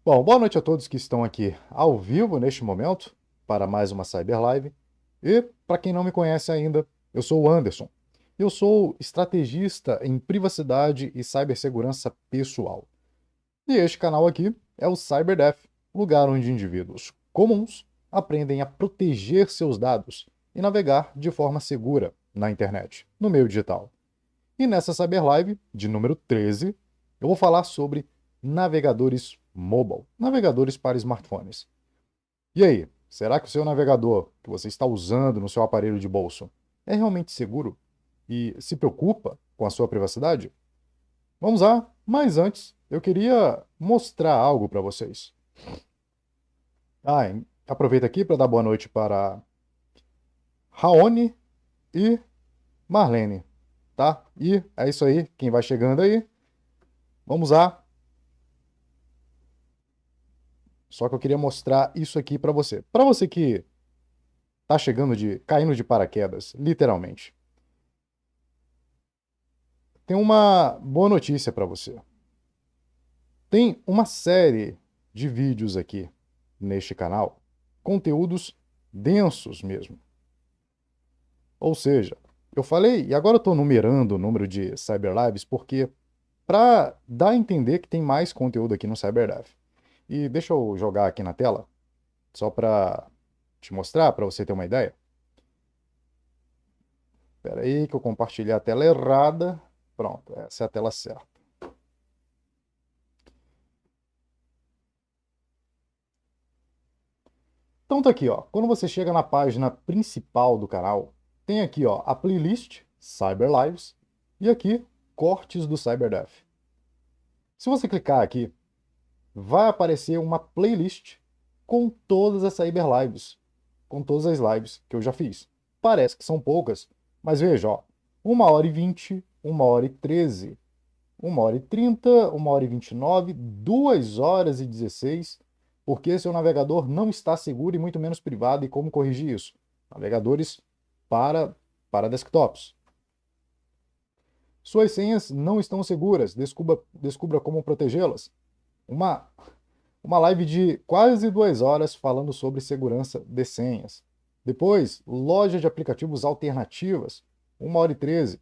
Bom, boa noite a todos que estão aqui ao vivo neste momento para mais uma Cyber Live. E para quem não me conhece ainda, eu sou o Anderson. Eu sou estrategista em privacidade e cibersegurança pessoal. E este canal aqui é o CyberDef, lugar onde indivíduos comuns aprendem a proteger seus dados e navegar de forma segura na internet, no meio digital. E nessa Cyber Live, de número 13, eu vou falar sobre navegadores mobile, navegadores para smartphones. E aí, será que o seu navegador que você está usando no seu aparelho de bolso é realmente seguro e se preocupa com a sua privacidade? Vamos lá, mas antes eu queria mostrar algo para vocês. Aproveita aqui para dar boa noite para Raoni e Marlene, tá? E é isso aí, quem vai chegando aí, vamos lá. Só que eu queria mostrar isso aqui para você. Para você que tá caindo de paraquedas, literalmente. Tem uma boa notícia para você. Tem uma série de vídeos aqui neste canal, conteúdos densos mesmo. Ou seja, eu falei, e agora eu estou numerando o número de Cyber Lives porque para dar a entender que tem mais conteúdo aqui no CyberDev. E deixa eu jogar aqui na tela, só para te mostrar, para você ter uma ideia. Espera aí que eu compartilhei a tela errada. Pronto, essa é a tela certa. Então tá aqui, ó. Quando você chega na página principal do canal, tem aqui, ó, a playlist Cyber Lives e aqui cortes do CyberDev. Se você clicar aqui, vai aparecer uma playlist com todas as Cyber Lives, com todas as lives que eu já fiz. Parece que são poucas, mas veja, ó, 1h20, 1h13, 1h30, 1h29, 2h16, porque seu navegador não está seguro e muito menos privado, e como corrigir isso? Navegadores para, para desktops. Suas senhas não estão seguras, descubra como protegê-las. Uma, uma live de quase 2 horas falando sobre segurança de senhas. Depois, loja de aplicativos alternativas, 1h13.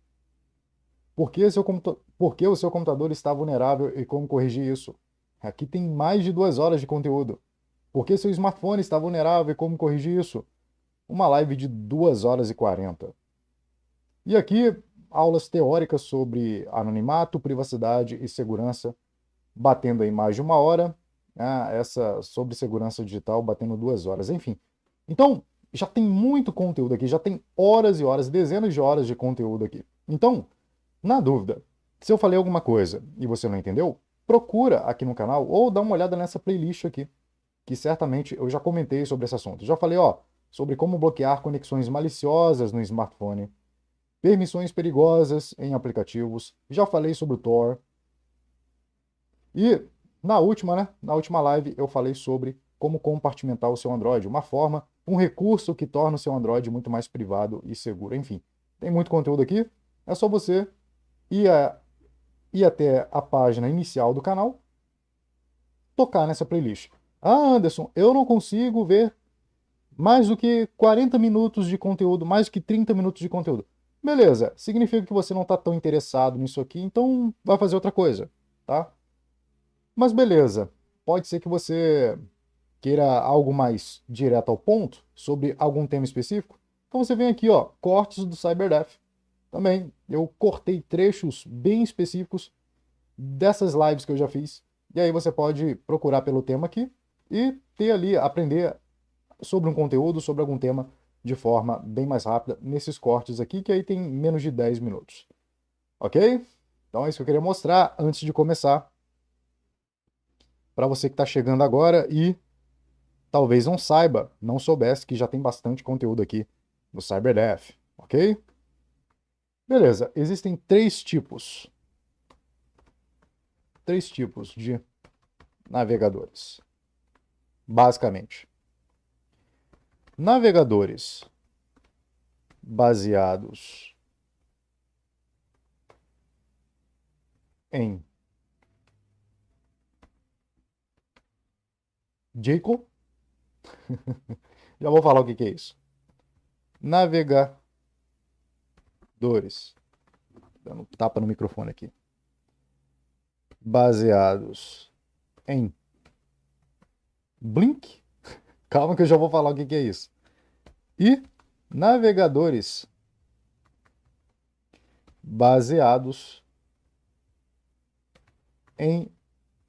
Por que o seu computador está vulnerável e como corrigir isso? Aqui tem mais de 2 horas de conteúdo. Por que seu smartphone está vulnerável e como corrigir isso? Uma live de 2h40. E aqui, aulas teóricas sobre anonimato, privacidade e segurança, batendo aí mais de 1 hora. Essa sobre segurança digital, batendo 2 horas. Enfim. Então, já tem muito conteúdo aqui, já tem horas e horas, dezenas de horas de conteúdo aqui. Então, na dúvida, se eu falei alguma coisa e você não entendeu, procura aqui no canal ou dá uma olhada nessa playlist aqui, que certamente eu já comentei sobre esse assunto. Já falei, ó, sobre como bloquear conexões maliciosas no smartphone, permissões perigosas em aplicativos, já falei sobre o Tor. E na última, né, na última live eu falei sobre como compartimentar o seu Android, uma forma, um recurso que torna o seu Android muito mais privado e seguro. Enfim, tem muito conteúdo aqui, é só você ir até a página inicial do canal, tocar nessa playlist. Ah, Anderson, eu não consigo ver mais do que 40 minutos de conteúdo, mais do que 30 minutos de conteúdo. Beleza, significa que você não está tão interessado nisso aqui, então vai fazer outra coisa, tá? Mas beleza, pode ser que você queira algo mais direto ao ponto, sobre algum tema específico. Então você vem aqui, ó, cortes do CyberDef. Também eu cortei trechos bem específicos dessas lives que eu já fiz. E aí você pode procurar pelo tema aqui e ter ali, aprender sobre um conteúdo, sobre algum tema de forma bem mais rápida nesses cortes aqui, que aí tem menos de 10 minutos. Ok? Então é isso que eu queria mostrar antes de começar. Para você que está chegando agora e talvez não saiba, não soubesse que já tem bastante conteúdo aqui no CyberDef, ok? Beleza, existem três tipos de navegadores, basicamente. Navegadores baseados em Jekyll. Já vou falar o que é isso. Navegadores. Dando tapa no microfone aqui. Baseados em Blink. Calma que eu já vou falar o que é isso. E navegadores baseados em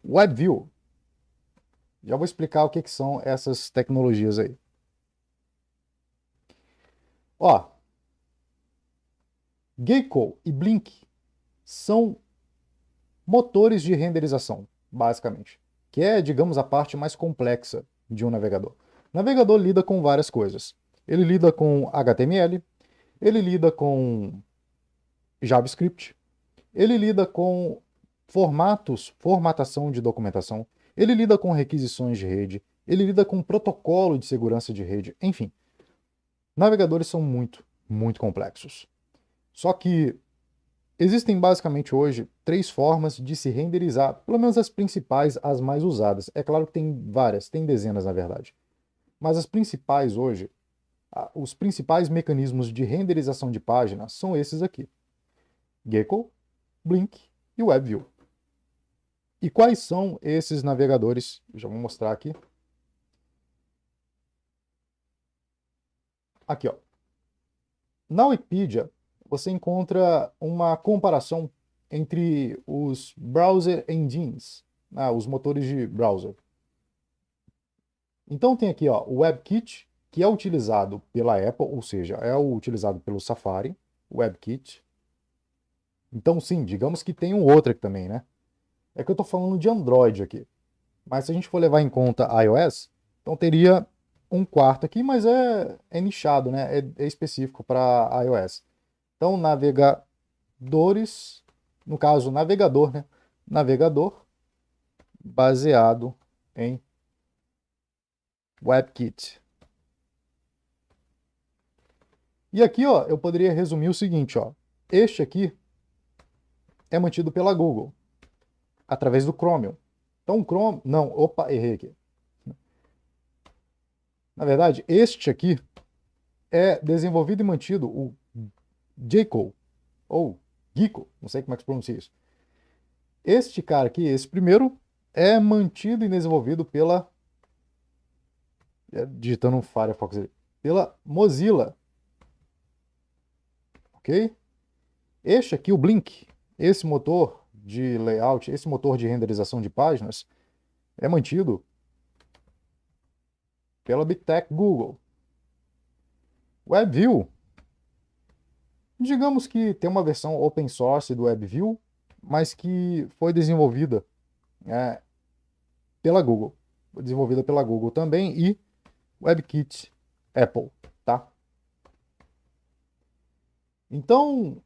WebView. Já vou explicar o que são essas tecnologias aí. Ó, Gecko e Blink são motores de renderização, basicamente, que é, digamos, a parte mais complexa de um navegador. O navegador lida com várias coisas. Ele lida com HTML, ele lida com JavaScript, ele lida com formatação de documentação, ele lida com requisições de rede, ele lida com protocolo de segurança de rede, enfim. Navegadores são muito, muito complexos. Só que existem basicamente hoje 3 formas de se renderizar, pelo menos as principais, as mais usadas. É claro que tem várias, tem dezenas na verdade. Mas as principais hoje, os principais mecanismos de renderização de página são esses aqui: Gecko, Blink e WebView. E quais são esses navegadores? Já vou mostrar aqui. Aqui, ó. Na Wikipedia, você encontra uma comparação entre os browser engines, os motores de browser. Então tem aqui, ó, o WebKit, que é utilizado pela Apple, ou seja, é utilizado pelo Safari, WebKit. Então sim, digamos que tem um outro aqui também, né? É que eu estou falando de Android aqui. Mas se a gente for levar em conta iOS, então teria um quarto aqui, mas é nichado, né? É específico para iOS. Então, navegadores, no caso, navegador, né? Navegador baseado em WebKit. E aqui, ó, eu poderia resumir o seguinte, ó. Este aqui é mantido pela Google, através do Chromium. Então, o Chrome... Não, opa, errei aqui. Na verdade, este aqui é desenvolvido e mantido, o Jekyll, ou Gecko, não sei como é que se pronuncia isso. Este cara aqui, esse primeiro, é mantido e desenvolvido pela... digitando um Firefox ali, pela Mozilla. Ok? Este aqui, o Blink, esse motor de layout, esse motor de renderização de páginas, é mantido pela Big Tech Google. WebView, digamos que tem uma versão open source do WebView, mas que foi desenvolvida pela Google. Foi desenvolvida pela Google também e WebKit Apple, tá? Então,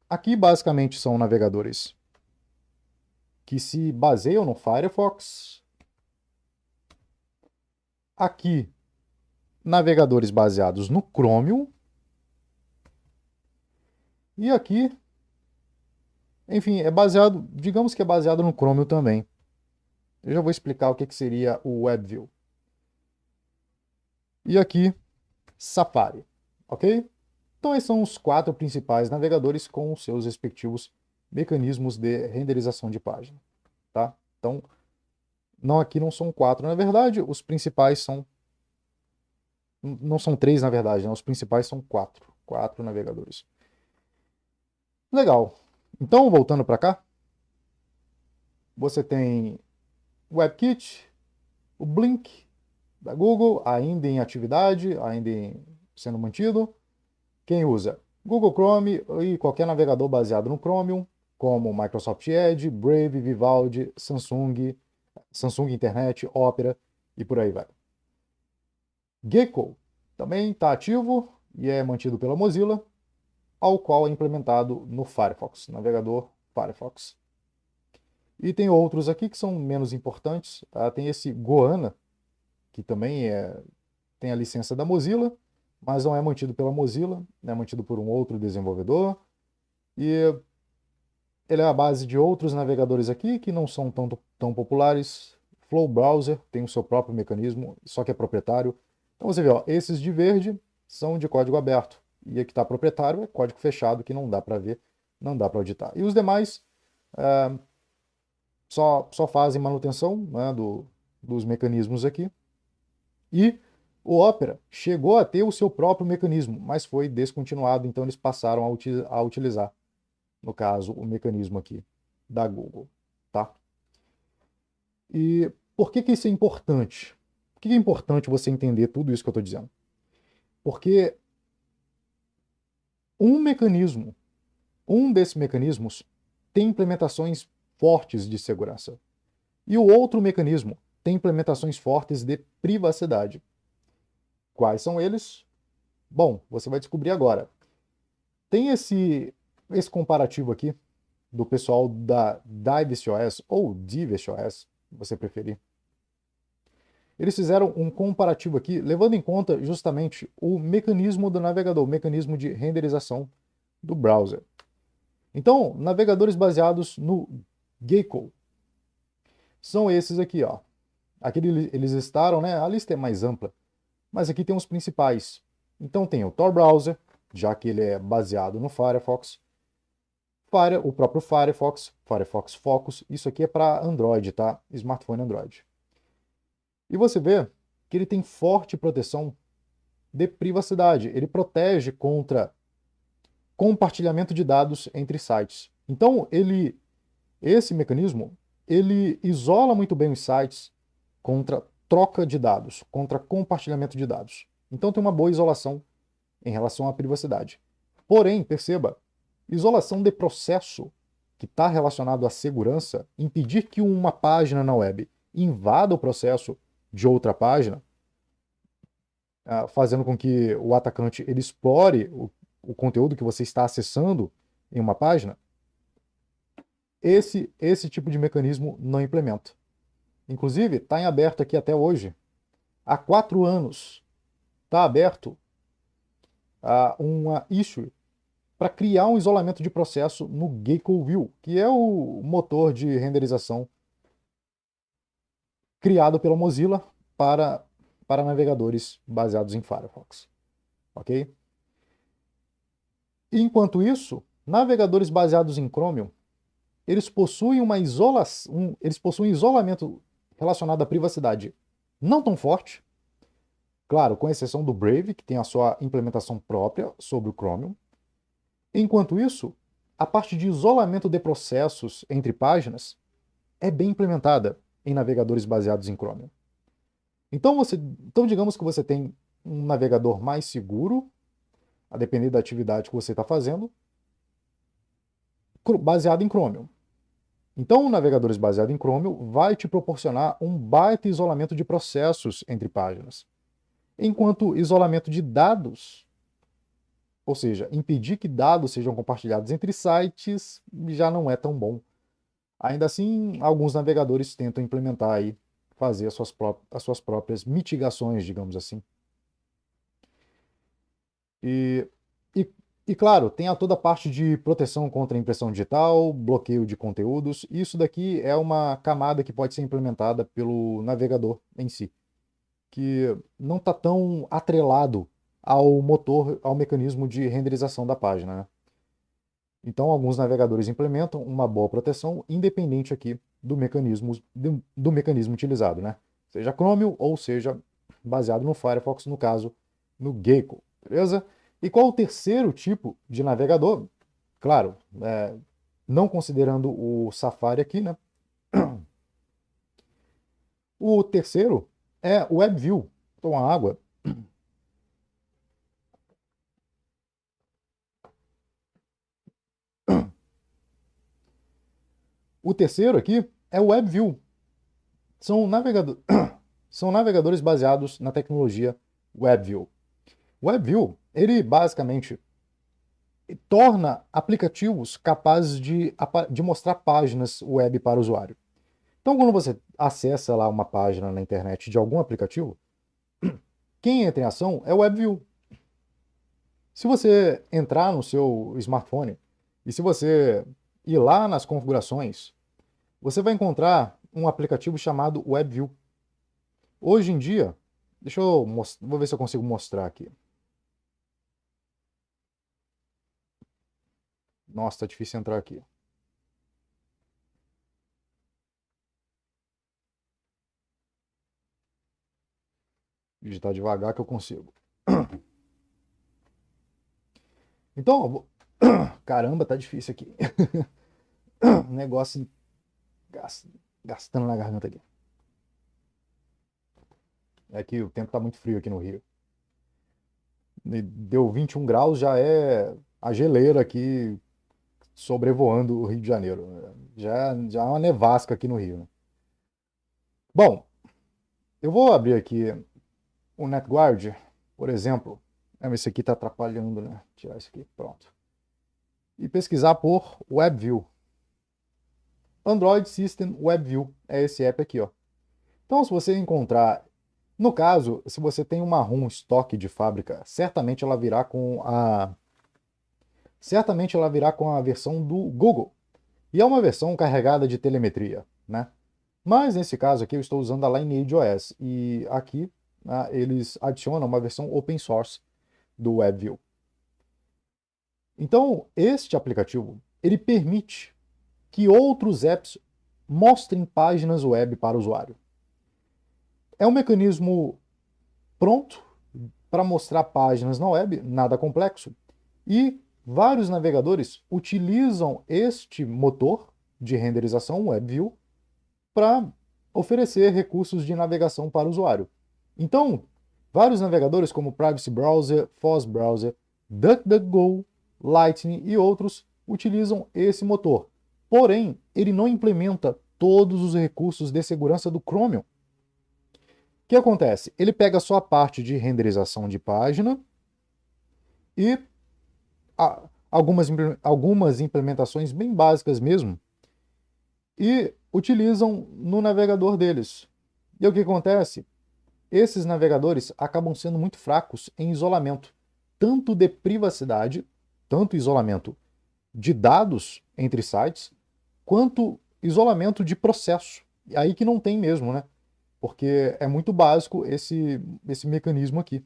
aqui basicamente são navegadores que se baseiam no Firefox. Aqui, navegadores baseados no Chromium. E aqui, enfim, é baseado, digamos que é baseado no Chromium também. Eu já vou explicar o que seria o WebView. E aqui, Safari, ok? Então esses são os 4 principais navegadores com os seus respectivos mecanismos de renderização de página, tá? Então, aqui não são 4, na verdade, os principais são... Não são 3, na verdade, né? Os principais são 4. 4 navegadores. Legal. Então, voltando para cá, você tem o WebKit, o Blink da Google, ainda em atividade, sendo mantido. Quem usa? Google Chrome e qualquer navegador baseado no Chromium, como Microsoft Edge, Brave, Vivaldi, Samsung Internet, Opera e por aí vai. Gecko também está ativo e é mantido pela Mozilla, ao qual é implementado no Firefox, navegador Firefox. E tem outros aqui que são menos importantes. Tá? Tem esse Goanna, que também tem a licença da Mozilla, mas não é mantido pela Mozilla, é mantido por um outro desenvolvedor. E ele é a base de outros navegadores aqui que não são tão populares, Flow Browser tem o seu próprio mecanismo, só que é proprietário. Então você vê, ó, esses de verde são de código aberto. E aqui está proprietário, é código fechado, que não dá para ver, não dá para auditar. E os demais só fazem manutenção, né, dos mecanismos aqui. E o Opera chegou a ter o seu próprio mecanismo, mas foi descontinuado, então eles passaram a utilizar, no caso, o mecanismo aqui da Google, tá? E por que isso é importante? Por que é importante você entender tudo isso que eu estou dizendo? Porque um desses mecanismos tem implementações fortes de segurança. E o outro mecanismo tem implementações fortes de privacidade. Quais são eles? Bom, você vai descobrir agora. Tem esse comparativo aqui do pessoal da DivesOS ou DivesOS, se você preferir. Eles fizeram um comparativo aqui, levando em conta justamente o mecanismo do navegador, o mecanismo de renderização do browser. Então, navegadores baseados no Gecko são esses aqui, ó. Aqui eles listaram, né? A lista é mais ampla, mas aqui tem os principais. Então tem o Tor Browser, já que ele é baseado no Firefox. O próprio Firefox Focus, isso aqui é para Android, tá? Smartphone Android. E você vê que ele tem forte proteção de privacidade. Ele protege contra compartilhamento de dados entre sites. Então, esse mecanismo, ele isola muito bem os sites contra troca de dados, contra compartilhamento de dados. Então tem uma boa isolação em relação à privacidade. Porém, perceba, isolação de processo que está relacionado à segurança, impedir que uma página na web invada o processo de outra página, fazendo com que o atacante ele explore o conteúdo que você está acessando em uma página, esse tipo de mecanismo não implementa. Inclusive, está em aberto aqui até hoje. Há 4 anos está aberto uma issue para criar um isolamento de processo no Gecko View, que é o motor de renderização criado pela Mozilla para navegadores baseados em Firefox. Ok? Enquanto isso, navegadores baseados em Chromium, eles possuem isolamento relacionado à privacidade não tão forte, claro, com exceção do Brave, que tem a sua implementação própria sobre o Chromium. Enquanto isso, a parte de isolamento de processos entre páginas é bem implementada em navegadores baseados em Chromium. Então digamos que você tem um navegador mais seguro, a depender da atividade que você está fazendo, baseado em Chromium. Então, navegadores baseados em Chromium vai te proporcionar um baita isolamento de processos entre páginas. Enquanto isolamento de dados, ou seja, impedir que dados sejam compartilhados entre sites, já não é tão bom. Ainda assim, alguns navegadores tentam implementar aí, fazer as suas próprias mitigações, digamos assim. E claro, tem toda a parte de proteção contra impressão digital, bloqueio de conteúdos. Isso daqui é uma camada que pode ser implementada pelo navegador em si, que não está tão atrelado ao motor, ao mecanismo de renderização da página, né? Então, alguns navegadores implementam uma boa proteção, independente aqui do mecanismo utilizado, né? Seja Chromium ou seja baseado no Firefox, no caso, no Gecko, beleza? E qual o terceiro tipo de navegador? Claro, não considerando o Safari aqui, né? O terceiro é o WebView. Toma água. O terceiro aqui é o WebView. São navegadores baseados na tecnologia WebView. O WebView, ele basicamente torna aplicativos capazes de mostrar páginas web para o usuário. Então, quando você acessa lá uma página na internet de algum aplicativo, quem entra em ação é o WebView. Se você entrar no seu smartphone e se você ir lá nas configurações, você vai encontrar um aplicativo chamado WebView. Hoje em dia, vou ver se eu consigo mostrar aqui. Nossa, tá difícil entrar aqui. Digitar devagar que eu consigo. Então, caramba, tá difícil aqui. Negócio gastando na garganta aqui. É que o tempo tá muito frio aqui no Rio. Deu 21 graus, já é a geleira aqui sobrevoando o Rio de Janeiro. Já é uma nevasca aqui no Rio, né? Bom, eu vou abrir aqui o NetGuard, por exemplo. Esse aqui está atrapalhando, né? Tirar isso aqui, pronto. E pesquisar por WebView. Android System WebView é esse app aqui, ó. Então, se você encontrar, no caso, se você tem uma ROM estoque de fábrica, certamente ela virá com a versão do Google. E é uma versão carregada de telemetria, né? Mas nesse caso aqui eu estou usando a Lineage OS e aqui eles adicionam uma versão open source do WebView. Então, este aplicativo, ele permite que outros apps mostrem páginas web para o usuário. É um mecanismo pronto para mostrar páginas na web, nada complexo, e vários navegadores utilizam este motor de renderização WebView para oferecer recursos de navegação para o usuário. Então, vários navegadores como Privacy Browser, Foz Browser, DuckDuckGo, Lightning e outros utilizam esse motor. Porém, ele não implementa todos os recursos de segurança do Chromium. O que acontece? Ele pega só a parte de renderização de página e algumas implementações bem básicas mesmo, e utilizam no navegador deles. E o que acontece? Esses navegadores acabam sendo muito fracos em isolamento, tanto de privacidade, tanto isolamento de dados entre sites, quanto isolamento de processo. E aí que não tem mesmo, né? Porque é muito básico esse mecanismo aqui.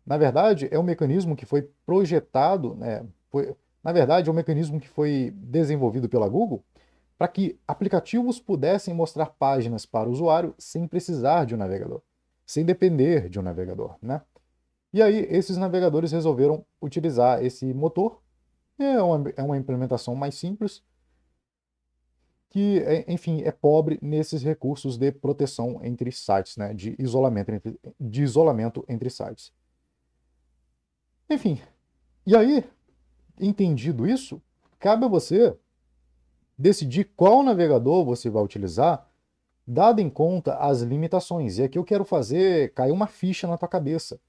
Na verdade, é um mecanismo que foi projetado, né? Na verdade, é um mecanismo que foi desenvolvido pela Google para que aplicativos pudessem mostrar páginas para o usuário sem precisar de um navegador, sem depender de um navegador, né? E aí, esses navegadores resolveram utilizar esse motor. É uma implementação mais simples, que, enfim, é pobre nesses recursos de proteção entre sites, né? De isolamento entre sites. Enfim, e aí, entendido isso, cabe a você decidir qual navegador você vai utilizar, dado em conta as limitações. E aqui eu quero fazer cair uma ficha na tua cabeça.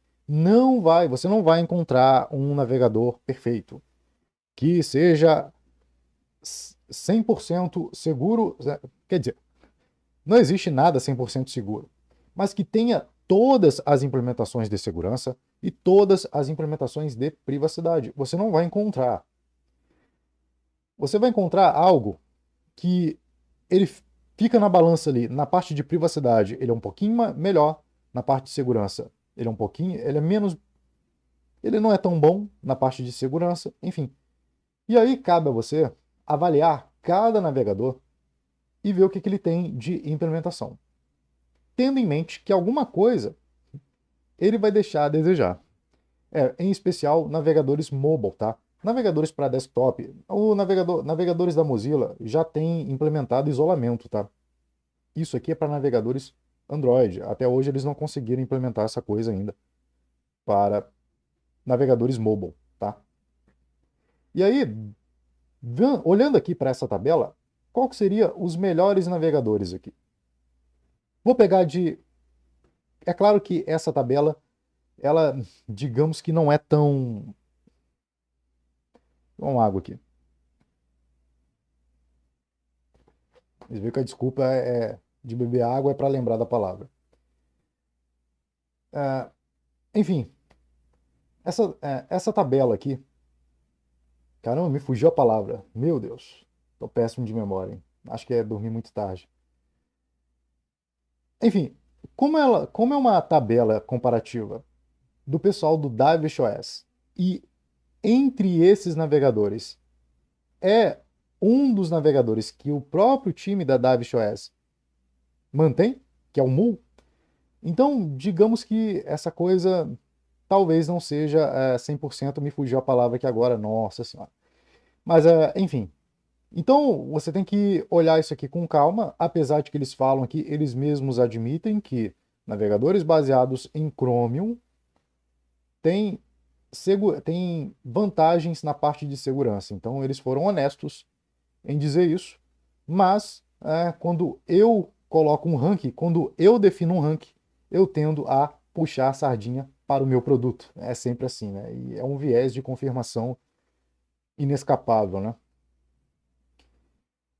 Você não vai encontrar um navegador perfeito, que seja 100% seguro. Quer dizer, não existe nada 100% seguro, mas que tenha todas as implementações de segurança e todas as implementações de privacidade. Você não vai encontrar. Você vai encontrar algo que ele fica na balança ali. Na parte de privacidade, ele é um pouquinho melhor. Na parte de segurança, ele é menos, ele não é tão bom na parte de segurança, enfim. E aí cabe a você avaliar cada navegador e ver o que ele tem de implementação, tendo em mente que alguma coisa ele vai deixar a desejar. Em especial navegadores mobile, tá? Navegadores para desktop, navegadores da Mozilla já tem implementado isolamento, tá? Isso aqui é para navegadores Android. Até hoje eles não conseguiram implementar essa coisa ainda para navegadores mobile, tá? E aí, olhando aqui para essa tabela, qual que seria os melhores navegadores aqui? Vou pegar de... É claro que essa tabela, ela, digamos que não é tão... Vamos água aqui. Vocês viram que a desculpa de beber água é para lembrar da palavra. Enfim, essa tabela aqui... Caramba, me fugiu a palavra. Meu Deus. Tô péssimo de memória, hein? Acho que é dormir muito tarde. Enfim, como é uma tabela comparativa do pessoal do DavishOS e entre esses navegadores é um dos navegadores que o próprio time da DavishOS mantém, que é o Mu, então digamos que essa coisa talvez não seja 100%, me fugiu a palavra aqui agora, nossa senhora. Mas, enfim. Então, você tem que olhar isso aqui com calma, apesar de que eles falam aqui, eles mesmos admitem que navegadores baseados em Chromium têm, têm vantagens na parte de segurança. Então, eles foram honestos em dizer isso, mas quando eu coloco um ranking, quando eu defino um ranking, eu tendo a puxar a sardinha para o meu produto. É sempre assim, né? E é um viés de confirmação inescapável, né?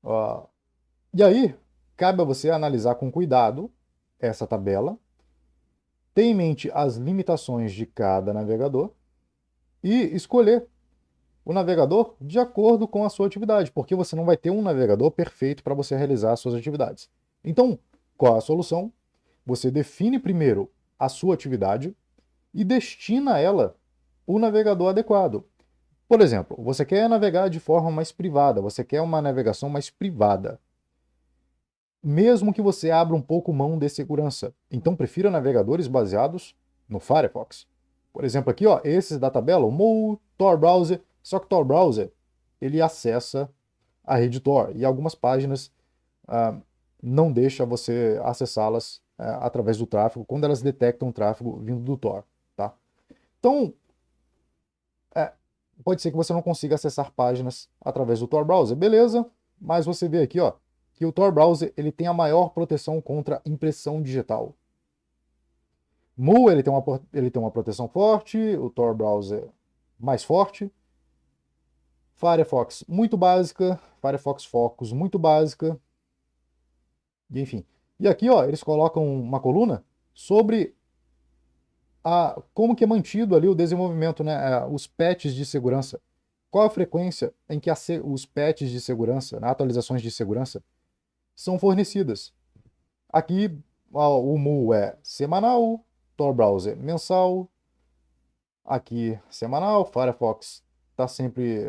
Ó, e aí, cabe a você analisar com cuidado essa tabela, ter em mente as limitações de cada navegador e escolher o navegador de acordo com a sua atividade, porque você não vai ter um navegador perfeito para você realizar as suas atividades. Então, qual a solução? Você define primeiro a sua atividade e destina a ela o navegador adequado. Por exemplo, você quer navegar de forma mais privada, você quer uma navegação mais privada, mesmo que você abra um pouco mão de segurança. Então, prefira navegadores baseados no Firefox. Por exemplo, aqui, ó, esses da tabela, o Mo, Tor Browser, só que o Tor Browser, ele acessa a rede Tor, e algumas páginas não deixa você acessá-las através do tráfego, quando elas detectam tráfego vindo do Tor, tá? Então, pode ser que você não consiga acessar páginas através do Tor Browser, beleza, mas você vê aqui, ó, que o Tor Browser ele tem a maior proteção contra impressão digital. Mu ele tem uma proteção forte, o Tor Browser mais forte, Firefox muito básica, Firefox Focus muito básica, e enfim. E aqui, ó, eles colocam uma coluna sobre como que é mantido ali o desenvolvimento, né, os patches de segurança. Qual a frequência em que os patches de segurança, né, atualizações de segurança, são fornecidas? Aqui, ó, o Mu é semanal, Tor Browser mensal, aqui semanal, Firefox está sempre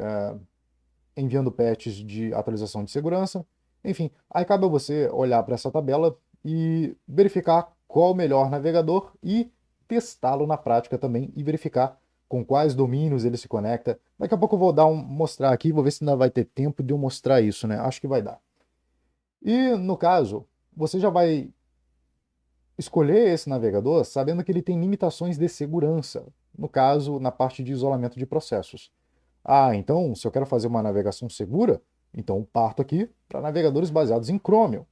enviando patches de atualização de segurança. Enfim, aí cabe a você olhar para essa tabela e verificar qual o melhor navegador e testá-lo na prática também e verificar com quais domínios ele se conecta. Daqui a pouco eu vou mostrar aqui, vou ver se ainda vai ter tempo de eu mostrar isso, né? Acho que vai dar. E no caso, você já vai escolher esse navegador sabendo que ele tem limitações de segurança, no caso, na parte de isolamento de processos. Ah, então, se eu quero fazer uma navegação segura, então parto aqui para navegadores baseados em Chromium,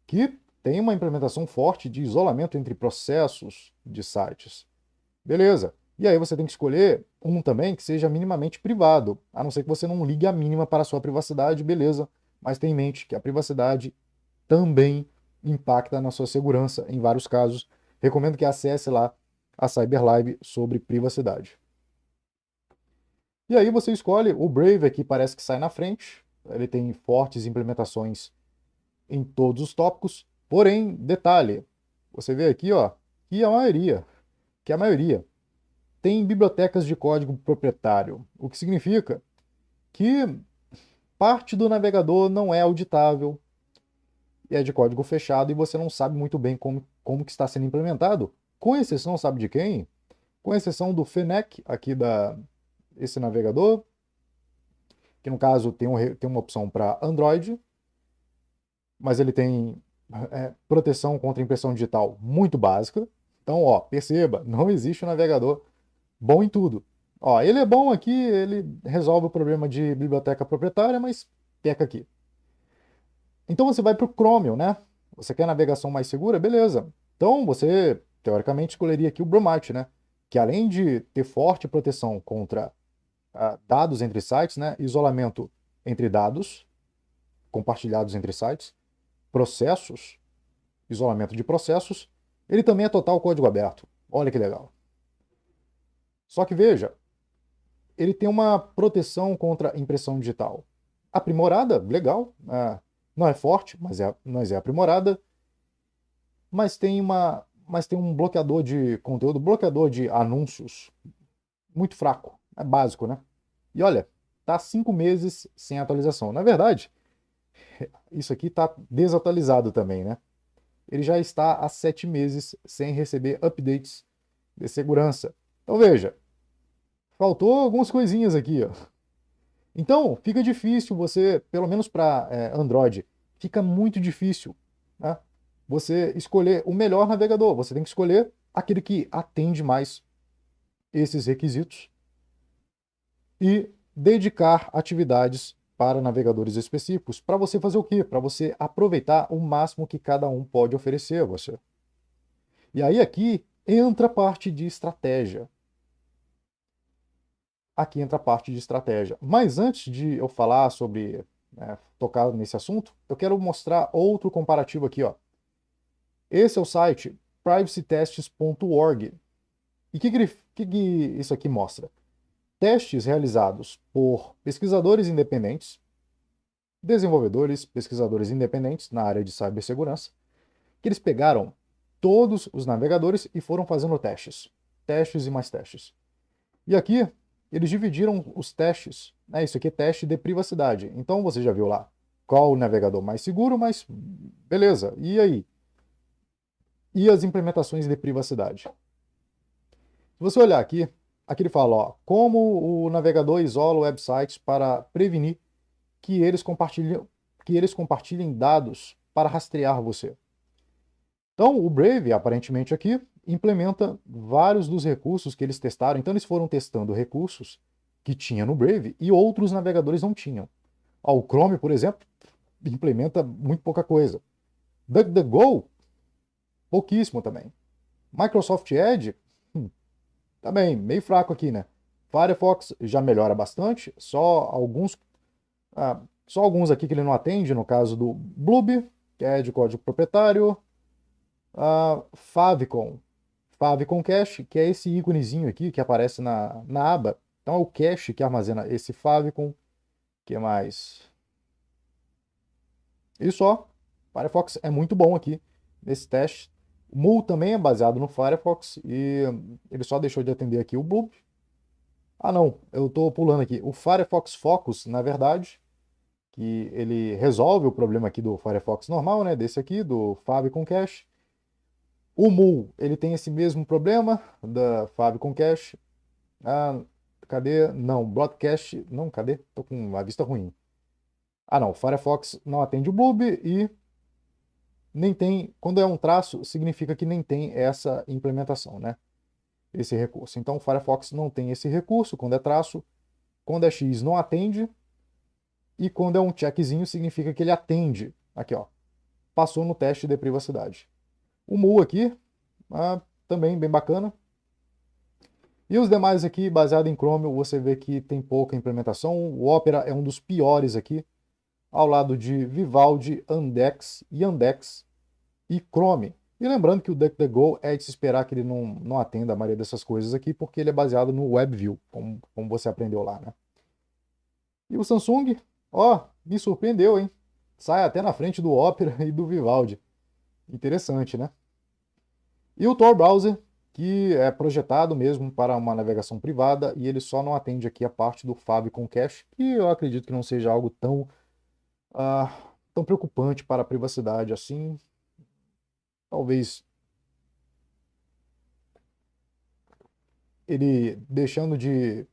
que tem uma implementação forte de isolamento entre processos de sites. Beleza. E aí você tem que escolher um também que seja minimamente privado, a não ser que você não ligue a mínima para a sua privacidade, beleza. Mas tenha em mente que a privacidade também impacta na sua segurança em vários casos. Recomendo que acesse lá a Cyberlive sobre privacidade. E aí você escolhe o Brave aqui, parece que sai na frente. Ele tem fortes implementações em todos os tópicos. Porém, detalhe, você vê aqui, ó, que a maioria tem bibliotecas de código proprietário, o que significa que parte do navegador não é auditável, é de código fechado e você não sabe muito bem como que está sendo implementado, com exceção, sabe de quem? Com exceção do Fennec, aqui esse navegador, que no caso tem uma opção para Android, mas ele tem proteção contra impressão digital muito básica. Então, ó, perceba, não existe um navegador bom em tudo. Ó, ele é bom aqui, ele resolve o problema de biblioteca proprietária, mas peca aqui. Então você vai para o Chromium, né? Você quer navegação mais segura? Beleza. Então você, teoricamente, escolheria aqui o Bromite, né? Que além de ter forte proteção contra dados entre sites, né? Isolamento entre dados compartilhados entre sites, processos, isolamento de processos, ele também é total código aberto. Olha que legal. Só que veja, ele tem uma proteção contra impressão digital. Aprimorada, legal. Não é forte, mas é aprimorada. mas tem um bloqueador de conteúdo, bloqueador de anúncios muito fraco. É básico, né? E olha, tá 5 meses sem atualização. Na verdade, isso aqui tá desatualizado também, né? Ele já está há 7 meses sem receber updates de segurança. Então veja, faltou algumas coisinhas aqui, ó. Então, fica difícil você, pelo menos para Android, fica muito difícil, né? Você escolher o melhor navegador. Você tem que escolher aquele que atende mais esses requisitos e dedicar atividades para navegadores específicos. Para você fazer o quê? Para você aproveitar o máximo que cada um pode oferecer a você. E aí aqui entra a parte de estratégia. Aqui entra a parte de estratégia. Mas antes de eu falar sobre, tocar nesse assunto, eu quero mostrar outro comparativo aqui, ó. Esse é o site privacytests.org. E o que isso aqui mostra? Testes realizados por pesquisadores independentes, desenvolvedores, pesquisadores independentes na área de cibersegurança, que eles pegaram todos os navegadores e foram fazendo testes. Testes e mais testes. E aqui, eles dividiram os testes. Né? Isso aqui é teste de privacidade. Então, você já viu lá qual o navegador mais seguro, mas beleza. E aí? E as implementações de privacidade? Se você olhar aqui, aqui ele fala, ó, como o navegador isola websites para prevenir que eles compartilhem dados para rastrear você. Então, o Brave, aparentemente aqui, implementa vários dos recursos que eles testaram. Então, eles foram testando recursos que tinha no Brave e outros navegadores não tinham. Ó, o Chrome, por exemplo, implementa muito pouca coisa. DuckDuckGo, pouquíssimo também. Microsoft Edge, também meio fraco aqui, né? Firefox já melhora bastante, só alguns aqui que ele não atende, no caso do Blub, que é de código proprietário, Favicon, Favicon Cache, que é esse íconezinho aqui que aparece na aba. Então é o cache que armazena esse Favicon, que é mais... E só, Firefox é muito bom aqui nesse teste. O Mu também é baseado no Firefox e ele só deixou de atender aqui o Blub. Ah não, eu estou pulando aqui. O Firefox Focus, na verdade, que ele resolve o problema aqui do Firefox normal, né? Desse aqui, do Favicon Cache. O Mu, ele tem esse mesmo problema da Favicon Cache. Ah, cadê? Não, Broadcast. Não, cadê? Tô com a vista ruim. Ah, não. O Firefox não atende o Blub e nem tem. Quando é um traço, significa que nem tem essa implementação, né? Esse recurso. Então, o Firefox não tem esse recurso quando é traço. Quando é X, não atende. E quando é um checkzinho, significa que ele atende. Aqui, ó. Passou no teste de privacidade. O Mu aqui, também bem bacana. E os demais aqui, baseado em Chromium, você vê que tem pouca implementação. O Opera é um dos piores aqui, ao lado de Vivaldi, Yandex e Chrome. E lembrando que o DuckDuckGo é de se esperar que ele não atenda a maioria dessas coisas aqui, porque ele é baseado no WebView, como você aprendeu lá, né? E o Samsung, ó, me surpreendeu, hein? Sai até na frente do Opera e do Vivaldi. Interessante, né? E o Tor Browser, que é projetado mesmo para uma navegação privada, e ele só não atende aqui a parte do Favicon Cache, que eu acredito que não seja algo tão preocupante para a privacidade assim. Talvez ele deixando de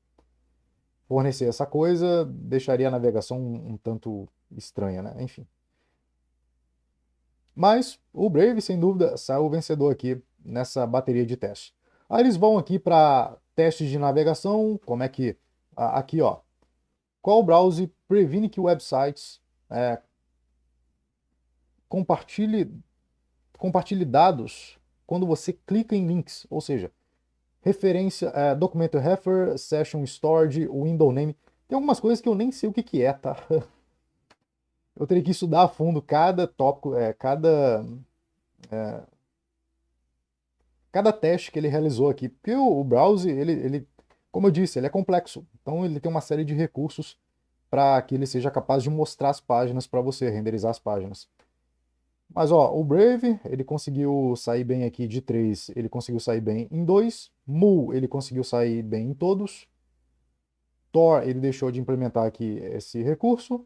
fornecer essa coisa, deixaria a navegação um tanto estranha, né? Enfim. Mas o Brave, sem dúvida, saiu o vencedor aqui nessa bateria de teste. Aí eles vão aqui para testes de navegação, como é que... aqui, ó. Qual browser previne que websites compartilhe dados quando você clica em links, ou seja, referência, documento refer, session storage, window name. Tem algumas coisas que eu nem sei o que é, tá? Eu teria que estudar a fundo cada tópico, cada teste que ele realizou aqui. Porque o browser, como eu disse, ele é complexo. Então ele tem uma série de recursos para que ele seja capaz de mostrar as páginas para você, renderizar as páginas. Mas ó, o Brave, ele conseguiu sair bem aqui de 3, ele conseguiu sair bem em 2. Mu, ele conseguiu sair bem em todos. Tor, ele deixou de implementar aqui esse recurso.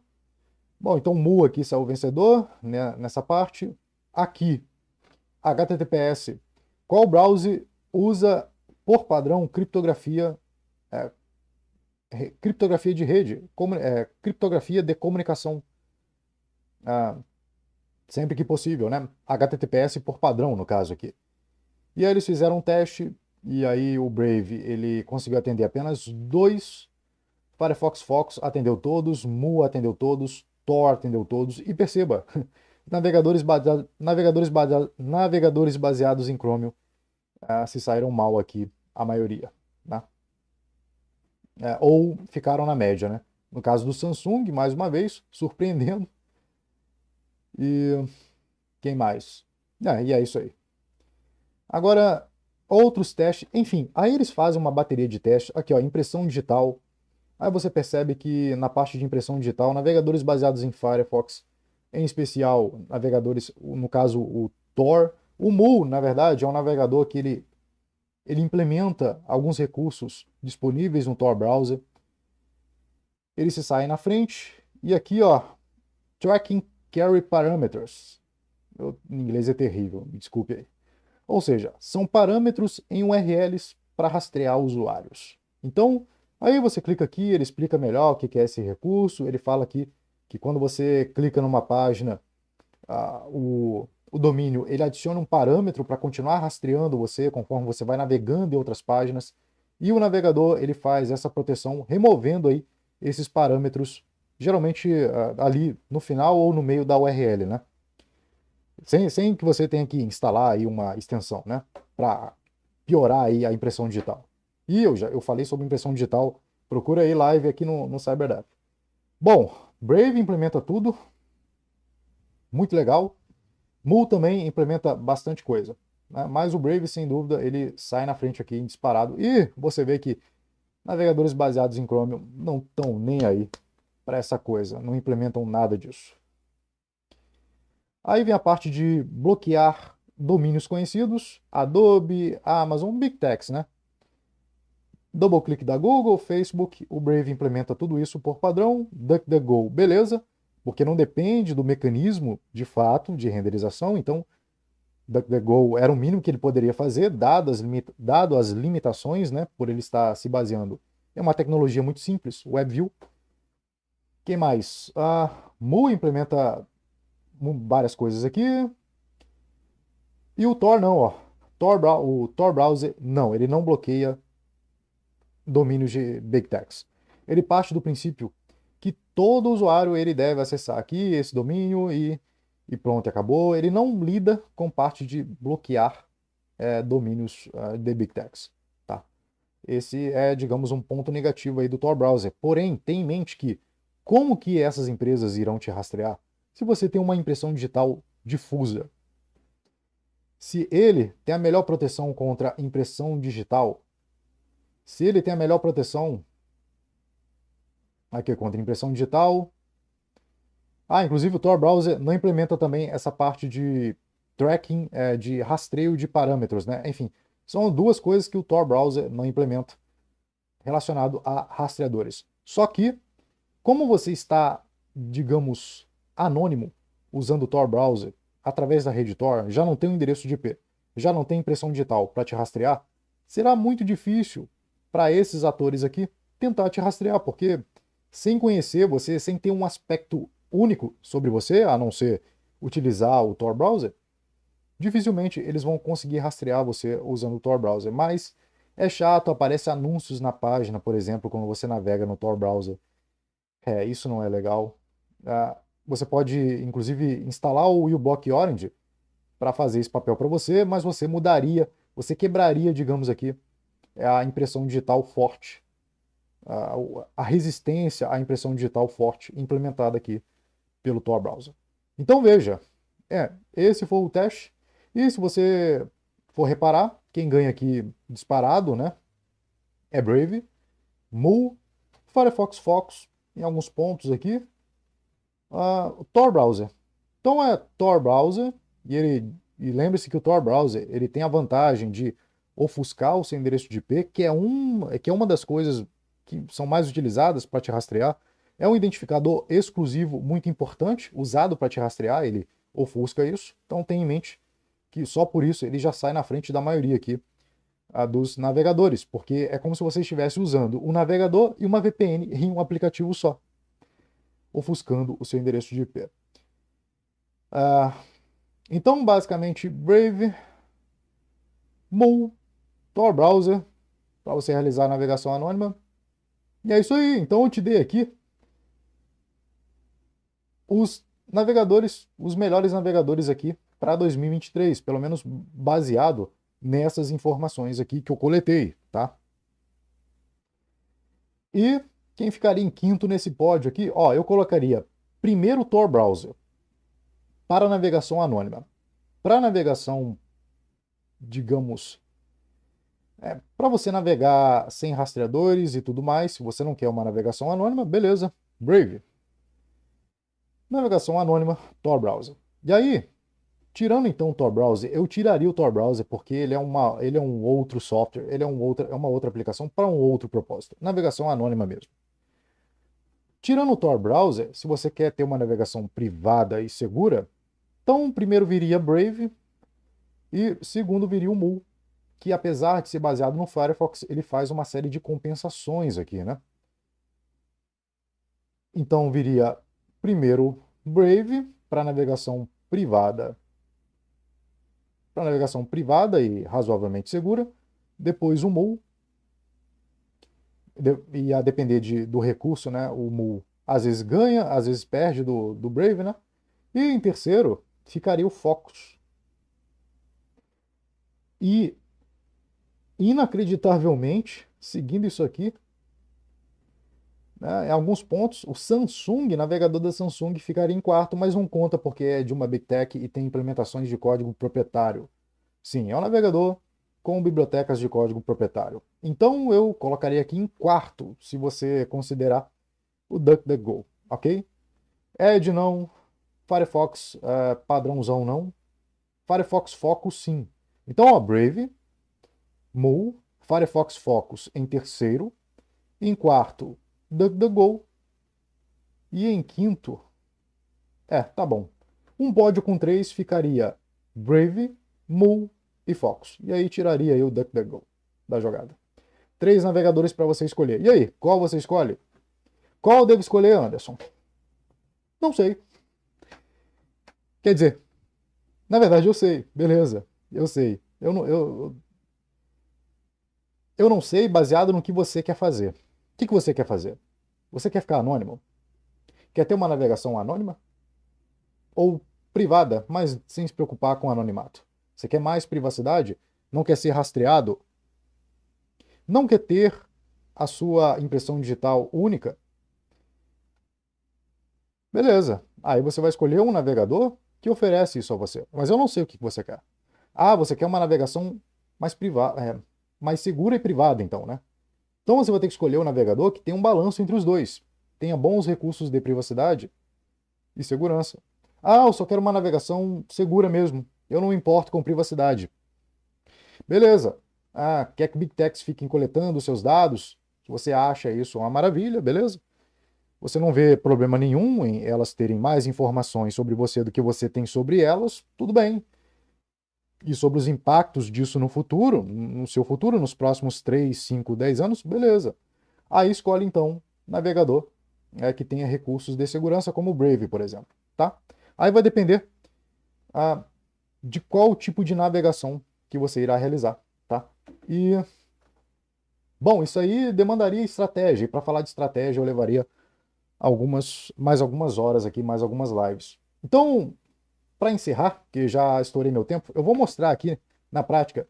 Bom, então Mu aqui saiu o vencedor, né, nessa parte. Aqui, HTTPS. Qual browser usa, por padrão, é, criptografia de rede, criptografia de comunicação, ah, sempre que possível, né? HTTPS por padrão, no caso aqui. E aí eles fizeram um teste, e aí o Brave ele conseguiu atender apenas 2, Firefox Fox atendeu todos, Mu atendeu todos, Tor atendeu todos, e perceba, navegadores baseados em Chromium se saíram mal aqui, a maioria, né? Ou ficaram na média, né? No caso do Samsung, mais uma vez, surpreendendo. E quem mais? E é isso aí. Agora, outros testes, enfim, aí eles fazem uma bateria de testes. Aqui, ó, impressão digital. Aí você percebe que na parte de impressão digital, navegadores baseados em Firefox, em especial navegadores, no caso o Tor, o Mu, na verdade, é um navegador que ele implementa alguns recursos disponíveis no Tor browser. Ele se sai na frente. E aqui, ó, Tracking Carry Parameters. Em inglês é terrível, me desculpe aí. Ou seja, são parâmetros em URLs para rastrear usuários. Então, aí você clica aqui, ele explica melhor o que é esse recurso. Ele fala aqui que quando você clica numa página, o domínio ele adiciona um parâmetro para continuar rastreando você conforme você vai navegando em outras páginas. E o navegador ele faz essa proteção removendo aí esses parâmetros, geralmente ali no final ou no meio da URL, né? Sem que você tenha que instalar aí uma extensão, né? Para piorar aí a impressão digital. E eu falei sobre impressão digital, procura aí live aqui no CyberDev. Bom, Brave implementa tudo, muito legal. Mu também implementa bastante coisa, né? Mas o Brave, sem dúvida, ele sai na frente aqui em disparado. E você vê que navegadores baseados em Chromium não estão nem aí para essa coisa, não implementam nada disso. Aí vem a parte de bloquear domínios conhecidos, Adobe, Amazon, Big Techs, né? Double clique da Google, Facebook, o Brave implementa tudo isso por padrão, DuckDuckGo, beleza, porque não depende do mecanismo de fato de renderização, então DuckDuckGo era o mínimo que ele poderia fazer, dado as limitações, né, por ele estar se baseando. É uma tecnologia muito simples, WebView. Quem mais? Mu implementa várias coisas aqui. E o Tor não, ó. O Tor Browser, não, ele não bloqueia domínios de Big Techs. Ele parte do princípio que todo usuário ele deve acessar aqui esse domínio e pronto, acabou. Ele não lida com parte de bloquear domínios de Big Techs, tá? Esse é, digamos, um ponto negativo aí do Tor Browser. Porém, tenha em mente que como que essas empresas irão te rastrear? Se você tem uma impressão digital difusa, se ele tem a melhor proteção contra impressão digital, se ele tem a melhor proteção aqui contra impressão digital. Inclusive o Tor Browser não implementa também essa parte de tracking, de rastreio de parâmetros, né? Enfim, são duas coisas que o Tor Browser não implementa relacionado a rastreadores. Só que, como você está, digamos, anônimo usando o Tor Browser através da rede Tor, já não tem um endereço de IP, já não tem impressão digital para te rastrear, será muito difícil para esses atores aqui tentar te rastrear, porque sem conhecer você, sem ter um aspecto único sobre você, a não ser utilizar o Tor Browser, dificilmente eles vão conseguir rastrear você usando o Tor Browser. Mas é chato, aparece anúncios na página, por exemplo, quando você navega no Tor Browser. Isso não é legal. Você pode, inclusive, instalar o uBlock Orange para fazer esse papel para você, mas você mudaria, você quebraria, digamos aqui, a impressão digital forte, a resistência à impressão digital forte implementada aqui pelo Tor Browser. Então veja, esse foi o teste. E se você for reparar, quem ganha aqui disparado, né, é Brave, Mu, Firefox Fox, em alguns pontos aqui, o Tor Browser. Então é Tor Browser, e lembre-se que o Tor Browser ele tem a vantagem de ofuscar o seu endereço de IP, que é uma das coisas que são mais utilizadas para te rastrear. É um identificador exclusivo muito importante, usado para te rastrear, ele ofusca isso. Então tenha em mente que só por isso ele já sai na frente da maioria aqui dos navegadores, porque é como se você estivesse usando um navegador e uma VPN em um aplicativo só, ofuscando o seu endereço de IP. Então, basicamente, Brave, Mu, Tor Browser, para você realizar a navegação anônima. E é isso aí. Então, eu te dei aqui os navegadores, os melhores navegadores aqui para 2023, pelo menos baseado nessas informações aqui que eu coletei, tá? E quem ficaria em quinto nesse pódio aqui, ó, eu colocaria primeiro o Tor Browser para navegação anônima. Para navegação, digamos, para você navegar sem rastreadores e tudo mais, se você não quer uma navegação anônima, beleza, Brave. Navegação anônima, Tor Browser. E aí, tirando então o Tor Browser, eu tiraria o Tor Browser porque ele é um outro software, é uma outra aplicação para um outro propósito. Navegação anônima mesmo. Tirando o Tor Browser, se você quer ter uma navegação privada e segura, então primeiro viria Brave e segundo viria o Mu, que apesar de ser baseado no Firefox, ele faz uma série de compensações aqui, né? Então viria primeiro Brave para navegação privada e razoavelmente segura, depois o Mu, e a depender do recurso, né? O Mu às vezes ganha, às vezes perde do Brave, né? E em terceiro ficaria o Focus. E inacreditavelmente, seguindo isso aqui, né, em alguns pontos, o Samsung, navegador da Samsung, ficaria em quarto, mas não conta porque é de uma Big Tech e tem implementações de código proprietário. Sim, é um navegador com bibliotecas de código proprietário. Então eu colocaria aqui em quarto, se você considerar o DuckDuckGo, ok? Edge não, Firefox padrãozão não, Firefox Focus sim. Então, ó, Brave, Mu, Firefox Focus em terceiro, em quarto, DuckDuckGo, e em quinto, tá bom. Um pódio com três ficaria Brave, Mu e Focus. E aí tiraria aí o DuckDuckGo da jogada. Três navegadores para você escolher. E aí, qual você escolhe? Qual eu devo escolher, Anderson? Não sei. Quer dizer, na verdade eu sei. Beleza, eu sei. Eu não sei baseado no que você quer fazer. O que você quer fazer? Você quer ficar anônimo? Quer ter uma navegação anônima? Ou privada, mas sem se preocupar com o anonimato? Você quer mais privacidade? Não quer ser rastreado? Não quer ter a sua impressão digital única? Beleza. Aí você vai escolher um navegador que oferece isso a você. Mas eu não sei o que você quer. Ah, você quer uma navegação mais privada, mais segura e privada, então, né? Então você vai ter que escolher um navegador que tenha um balanço entre os dois. Tenha bons recursos de privacidade e segurança. Ah, eu só quero uma navegação segura mesmo. Eu não me importo com privacidade. Beleza. Ah, quer que Big Techs fiquem coletando os seus dados? Se você acha isso uma maravilha, beleza? Você não vê problema nenhum em elas terem mais informações sobre você do que você tem sobre elas, tudo bem. E sobre os impactos disso no futuro, no seu futuro, nos próximos 3, 5, 10 anos, beleza. Aí escolhe então navegador que tenha recursos de segurança, como o Brave, por exemplo. Tá? Aí vai depender de qual tipo de navegação que você irá realizar. Tá? E, bom, isso aí demandaria estratégia. E para falar de estratégia, eu levaria mais algumas horas aqui, mais algumas lives. Então, para encerrar, que já estourei meu tempo, eu vou mostrar aqui na prática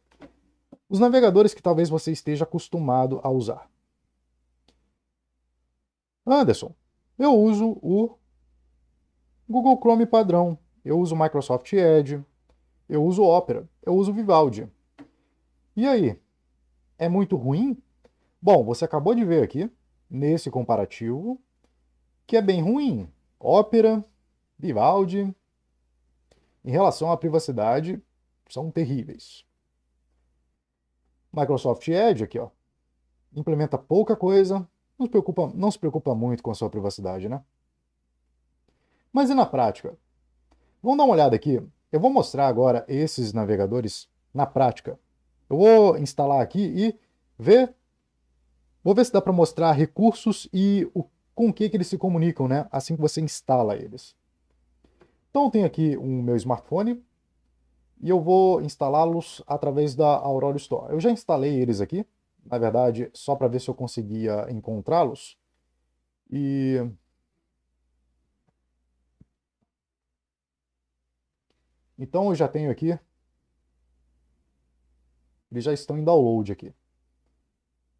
os navegadores que talvez você esteja acostumado a usar. Anderson, eu uso o Google Chrome padrão, eu uso o Microsoft Edge, eu uso Opera, eu uso Vivaldi. E aí, é muito ruim? Bom, você acabou de ver aqui, nesse comparativo, que é bem ruim. Opera, Vivaldi, em relação à privacidade, são terríveis. Microsoft Edge aqui, ó, implementa pouca coisa, não se preocupa muito com a sua privacidade, né? Mas e na prática? Vamos dar uma olhada aqui. Eu vou mostrar agora esses navegadores na prática. Eu vou instalar aqui e vou ver se dá para mostrar recursos e com o que eles se comunicam, né? Assim que você instala eles. Então eu tenho aqui o meu smartphone e eu vou instalá-los através da Aurora Store. Eu já instalei eles aqui, na verdade, só para ver se eu conseguia encontrá-los. E então eu já tenho aqui, eles já estão em download aqui.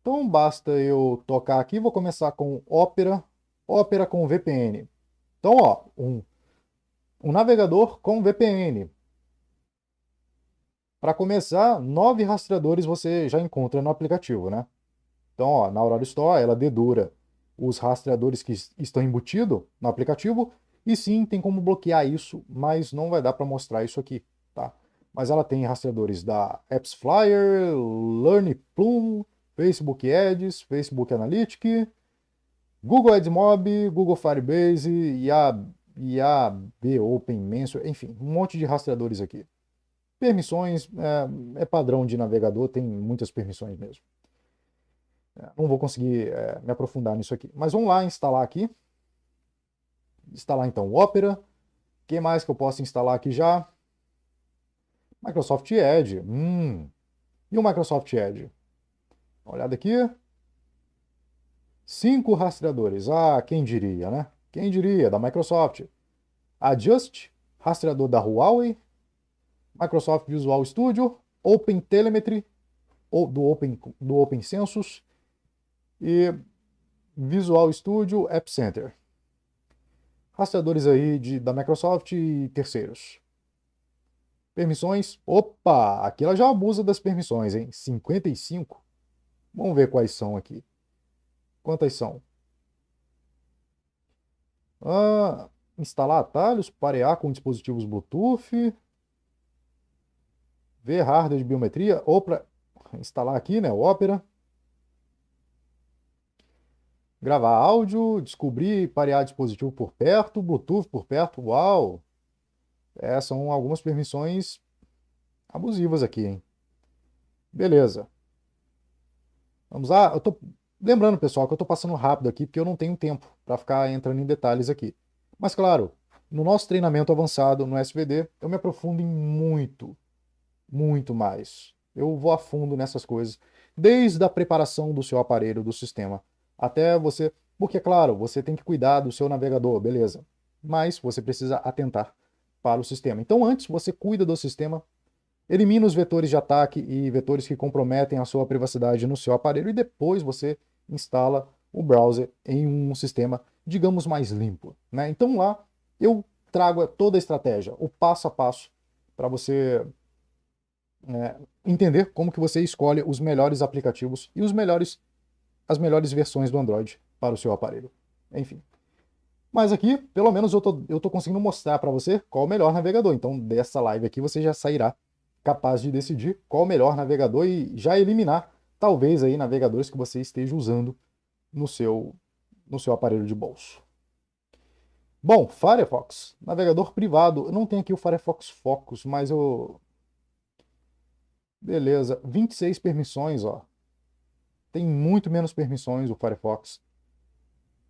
Então basta eu tocar aqui, vou começar com Opera com VPN. Então, ó, um navegador com VPN. Para começar, 9 rastreadores você já encontra no aplicativo, né? Então, ó, na Aurora Store, ela dedura os rastreadores que estão embutidos no aplicativo, e sim, tem como bloquear isso, mas não vai dar para mostrar isso aqui, tá? Mas ela tem rastreadores da AppsFlyer, LearnPlum, Facebook Ads, Facebook Analytics, Google Ads Mob, Google Firebase, IAB Open Mensur, enfim, um monte de rastreadores aqui. Permissões, é padrão de navegador, tem muitas permissões mesmo. Não vou conseguir me aprofundar nisso aqui. Mas vamos lá instalar aqui. Instalar então o Opera. O que mais que eu posso instalar aqui já? Microsoft Edge. E o Microsoft Edge? Uma olhada aqui. 5 rastreadores. Ah, quem diria, né? Quem diria? Da Microsoft. Adjust, rastreador da Huawei. Microsoft Visual Studio. OpenTelemetry, do Open Census. E Visual Studio App Center. Rastreadores aí da Microsoft e terceiros. Permissões. Opa! Aqui ela já abusa das permissões, hein? 55. Vamos ver quais são aqui. Quantas são? Instalar atalhos, parear com dispositivos Bluetooth. Ver hardware de biometria. Ou para instalar aqui, né? O Opera. Gravar áudio, descobrir e parear dispositivo por perto, Bluetooth por perto. Uau! São algumas permissões abusivas aqui, hein? Beleza. Vamos lá. Eu tô lembrando, pessoal, que eu tô passando rápido aqui porque eu não tenho tempo para ficar entrando em detalhes aqui. Mas claro, no nosso treinamento avançado no SVD, eu me aprofundo em muito mais. Eu vou a fundo nessas coisas, desde a preparação do seu aparelho, do sistema, até você, porque claro, você tem que cuidar do seu navegador, beleza? Mas você precisa atentar para o sistema. Então, antes você cuida do sistema, elimina os vetores de ataque e vetores que comprometem a sua privacidade no seu aparelho e depois você instala o browser em um sistema, digamos, mais limpo, né? Então lá eu trago toda a estratégia, o passo a passo, para você entender como que você escolhe os melhores aplicativos e as melhores versões do Android para o seu aparelho. Enfim. Mas aqui, pelo menos eu tô conseguindo mostrar para você qual o melhor navegador. Então, dessa live aqui, você já sairá capaz de decidir qual o melhor navegador e já eliminar, talvez, aí navegadores que você esteja usando no seu aparelho de bolso. Bom, Firefox, navegador privado. Eu não tenho aqui o Firefox Focus, mas eu... Beleza, 26 permissões, ó. Tem muito menos permissões o Firefox.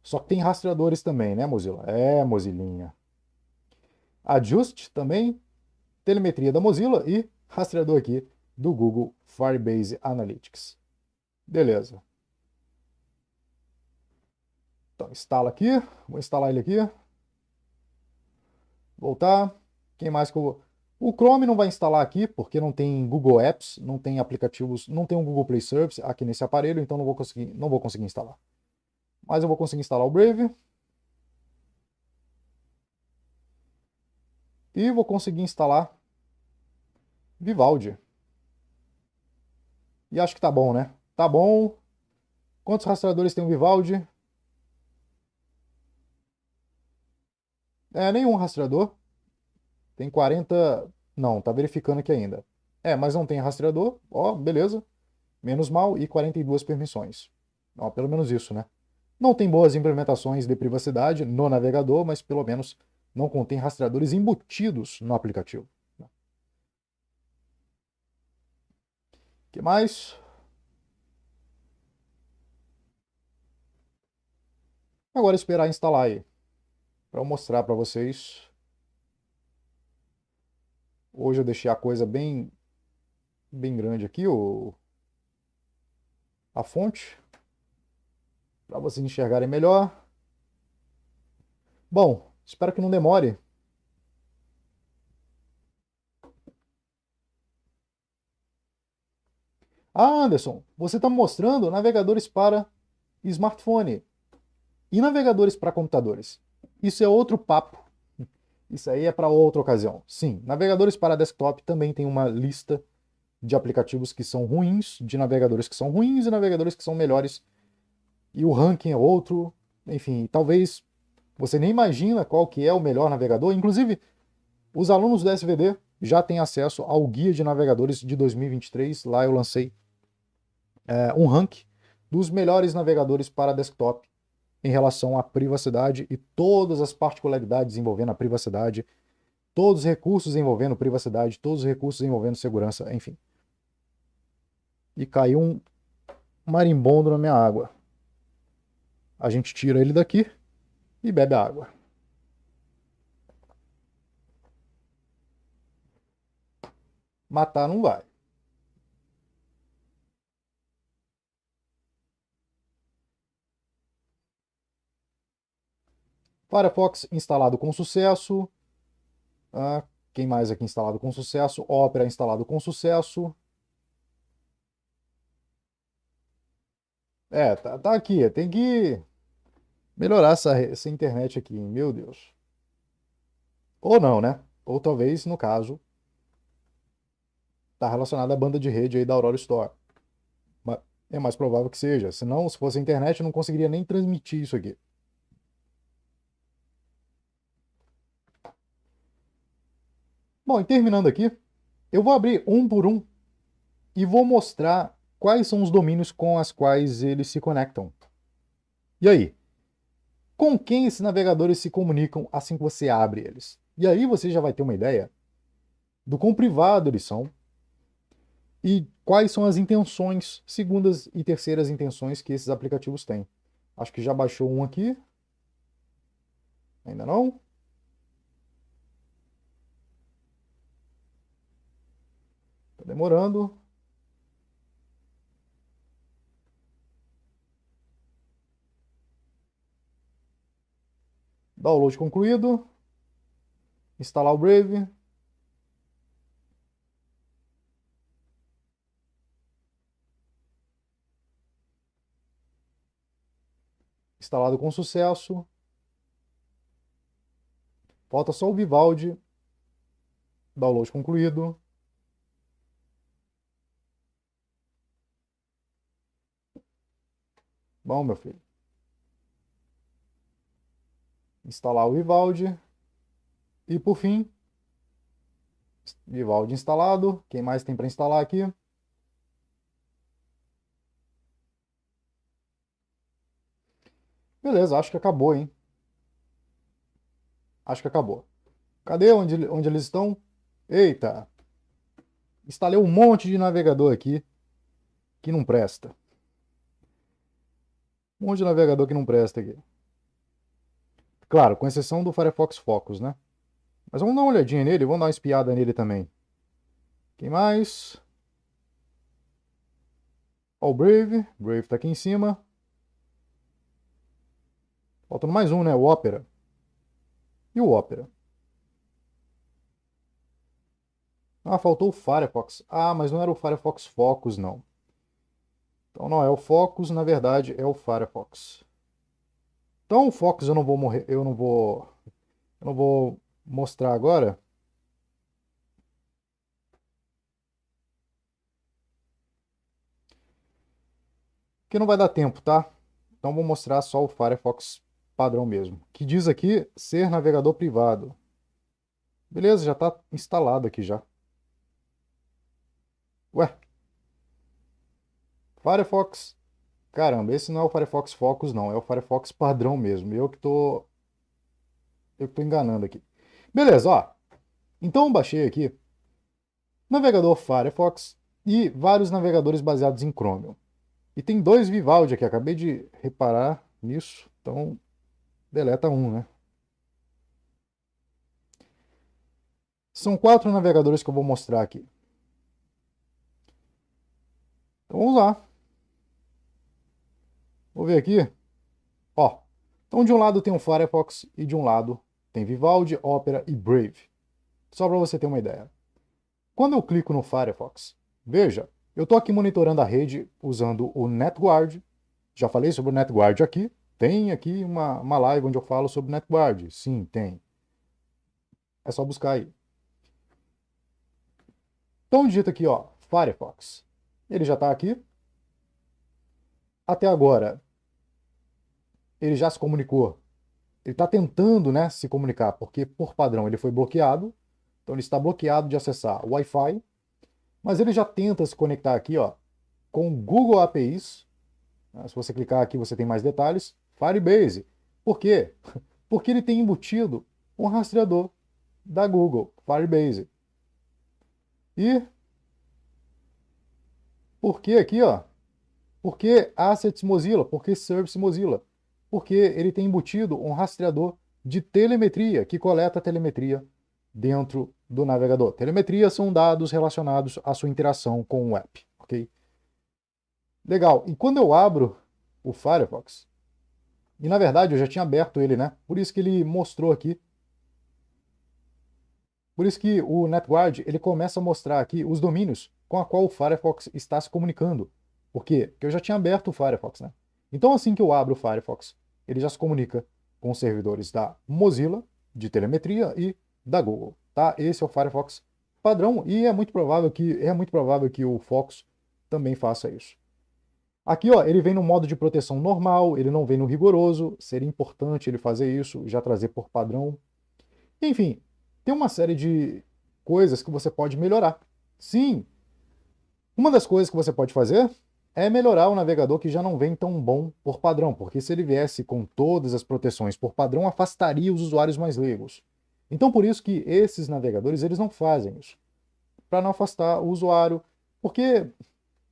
Só que tem rastreadores também, né, Mozilla? Mozilinha. Adjust também, telemetria da Mozilla e rastreador aqui do Google Firebase Analytics. Beleza. Então, instala aqui. Vou instalar ele aqui. Voltar. Quem mais que eu vou... O Chrome não vai instalar aqui, porque não tem Google Apps, não tem aplicativos, não tem um Google Play Service aqui nesse aparelho, então não vou conseguir instalar. Mas eu vou conseguir instalar o Brave. E vou conseguir instalar Vivaldi. E acho que tá bom, né? Tá bom. Quantos rastreadores tem o Vivaldi? Nenhum rastreador. Tem 40. Não, tá verificando aqui ainda. É, mas não tem rastreador. Ó, beleza. Menos mal. E 42 permissões. Ó, pelo menos isso, né? Não tem boas implementações de privacidade no navegador, mas pelo menos não contém rastreadores embutidos no aplicativo. O que mais? Agora esperar instalar aí, para eu mostrar para vocês. Hoje eu deixei a coisa bem grande aqui, a fonte, para vocês enxergarem melhor. Bom, espero que não demore. Ah, Anderson, você está mostrando navegadores para smartphone e navegadores para computadores. Isso é outro papo. Isso aí é para outra ocasião. Sim, navegadores para desktop também tem uma lista de aplicativos que são ruins, de navegadores que são ruins e navegadores que são melhores. E o ranking é outro. Enfim, talvez você nem imagina qual que é o melhor navegador. Inclusive, os alunos do SVD já têm acesso ao Guia de Navegadores de 2023. Lá eu lancei um ranking dos melhores navegadores para desktop em relação à privacidade e todas as particularidades envolvendo a privacidade, todos os recursos envolvendo privacidade, todos os recursos envolvendo segurança, enfim. E caiu um marimbondo na minha água. A gente tira ele daqui e bebe a água. Matar não vai. Firefox instalado com sucesso. Ah, quem mais aqui instalado com sucesso? Opera instalado com sucesso. É, tá aqui. Tem que melhorar essa internet aqui, meu Deus. Ou não, né? Ou talvez, no caso, tá relacionado à banda de rede aí da Aurora Store. Mas é mais provável que seja. Senão, se fosse a internet, eu não conseguiria nem transmitir isso aqui. Bom, e terminando aqui, eu vou abrir um por um e vou mostrar quais são os domínios com as quais eles se conectam. E aí? Com quem esses navegadores se comunicam assim que você abre eles? E aí você já vai ter uma ideia do quão privado eles são e quais são as intenções, segundas e terceiras intenções que esses aplicativos têm. Acho que já baixou um aqui. Ainda não? Tá demorando. Download concluído. Instalar o Brave. Instalado com sucesso. Falta só o Vivaldi. Download concluído. Bom, meu filho. Instalar o Vivaldi. E por fim, Vivaldi instalado. Quem mais tem para instalar aqui? Beleza, acho que acabou, hein? Acho que acabou. Cadê onde eles estão? Eita! Instalei um monte de navegador aqui que não presta. Um monte de navegador que não presta aqui. Claro, com exceção do Firefox Focus, né? Mas vamos dar uma olhadinha nele, vamos dar uma espiada nele também. Quem mais? Ó, o Brave. Brave tá aqui em cima. Faltando mais um, né? O Opera. E o Opera? Ah, faltou o Firefox. Ah, mas não era o Firefox Focus, não. Então não é o Focus, na verdade é o Firefox. Então o Focus eu não vou morrer, eu não vou mostrar agora. Que não vai dar tempo, tá? Então vou mostrar só o Firefox padrão mesmo, que diz aqui ser navegador privado. Beleza, já está instalado aqui já. Ué, Firefox. Caramba, esse não é o Firefox Focus, não. É o Firefox padrão mesmo. Eu que tô enganando aqui. Beleza, ó. Então eu baixei aqui navegador Firefox e vários navegadores baseados em Chromium. E tem dois Vivaldi aqui, acabei de reparar nisso. Então, deleta um, né? São quatro navegadores que eu vou mostrar aqui. Então vamos lá. Vou ver aqui. Ó. Então de um lado tem o Firefox e de um lado tem Vivaldi, Opera e Brave. Só para você ter uma ideia. Quando eu clico no Firefox, veja, eu estou aqui monitorando a rede usando o NetGuard. Já falei sobre o NetGuard aqui. Tem aqui uma live onde eu falo sobre o NetGuard. Sim, tem. É só buscar aí. Então digita aqui, ó, Firefox. Ele já está aqui. Até agora, ele já se comunicou. Ele está tentando, né, se comunicar, porque por padrão ele foi bloqueado. Então ele está bloqueado de acessar o Wi-Fi. Mas ele já tenta se conectar aqui, ó, com Google APIs. Se você clicar aqui, você tem mais detalhes. Firebase. Por quê? Porque ele tem embutido um rastreador da Google, Firebase. E por que aqui, ó? Por que Assets Mozilla? Por que Service Mozilla? Porque ele tem embutido um rastreador de telemetria que coleta telemetria dentro do navegador. Telemetria são dados relacionados à sua interação com o app, ok? Legal. E quando eu abro o Firefox, e na verdade eu já tinha aberto ele, né? Por isso que ele mostrou aqui. Por isso que o NetGuard ele começa a mostrar aqui os domínios com a qual o Firefox está se comunicando. Por quê? Porque eu já tinha aberto o Firefox, né? Então assim que eu abro o Firefox, ele já se comunica com os servidores da Mozilla, de telemetria, e da Google, tá? Esse é o Firefox padrão e é muito provável que o Focus também faça isso. Aqui, ó, ele vem no modo de proteção normal, ele não vem no rigoroso, seria importante ele fazer isso, já trazer por padrão. Enfim, tem uma série de coisas que você pode melhorar. Sim, uma das coisas que você pode fazer é melhorar o navegador que já não vem tão bom por padrão, porque se ele viesse com todas as proteções por padrão, afastaria os usuários mais leigos. Então, por isso que esses navegadores eles não fazem isso, para não afastar o usuário, porque, na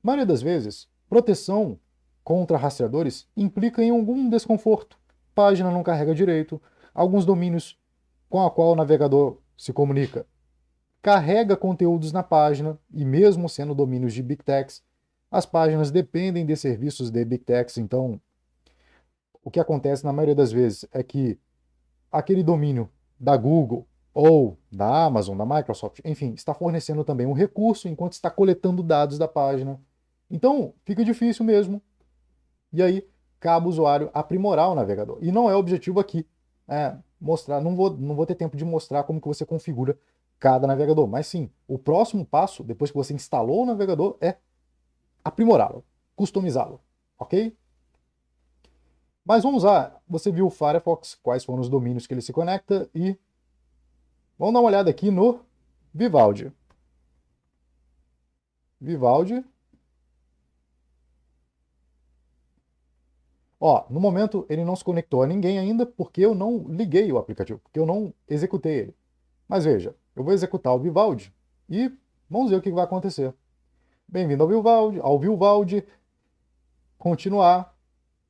maioria das vezes, proteção contra rastreadores implica em algum desconforto. Página não carrega direito, alguns domínios com a qual o navegador se comunica carrega conteúdos na página, e mesmo sendo domínios de Big Techs, as páginas dependem de serviços de Big Techs, então o que acontece na maioria das vezes é que aquele domínio da Google ou da Amazon, da Microsoft, enfim, está fornecendo também um recurso enquanto está coletando dados da página. Então, fica difícil mesmo. E aí, cabe ao usuário aprimorar o navegador. E não é o objetivo aqui. Mostrar, não vou ter tempo de mostrar como que você configura cada navegador. Mas sim, o próximo passo, depois que você instalou o navegador, é aprimorá-lo, customizá-lo, ok? Mas vamos lá, você viu o Firefox, quais foram os domínios que ele se conecta e vamos dar uma olhada aqui no Vivaldi. Vivaldi. Ó, no momento ele não se conectou a ninguém ainda porque eu não liguei o aplicativo, porque eu não executei ele. Mas veja, eu vou executar o Vivaldi e vamos ver o que vai acontecer. Bem-vindo ao Vivaldi, continuar.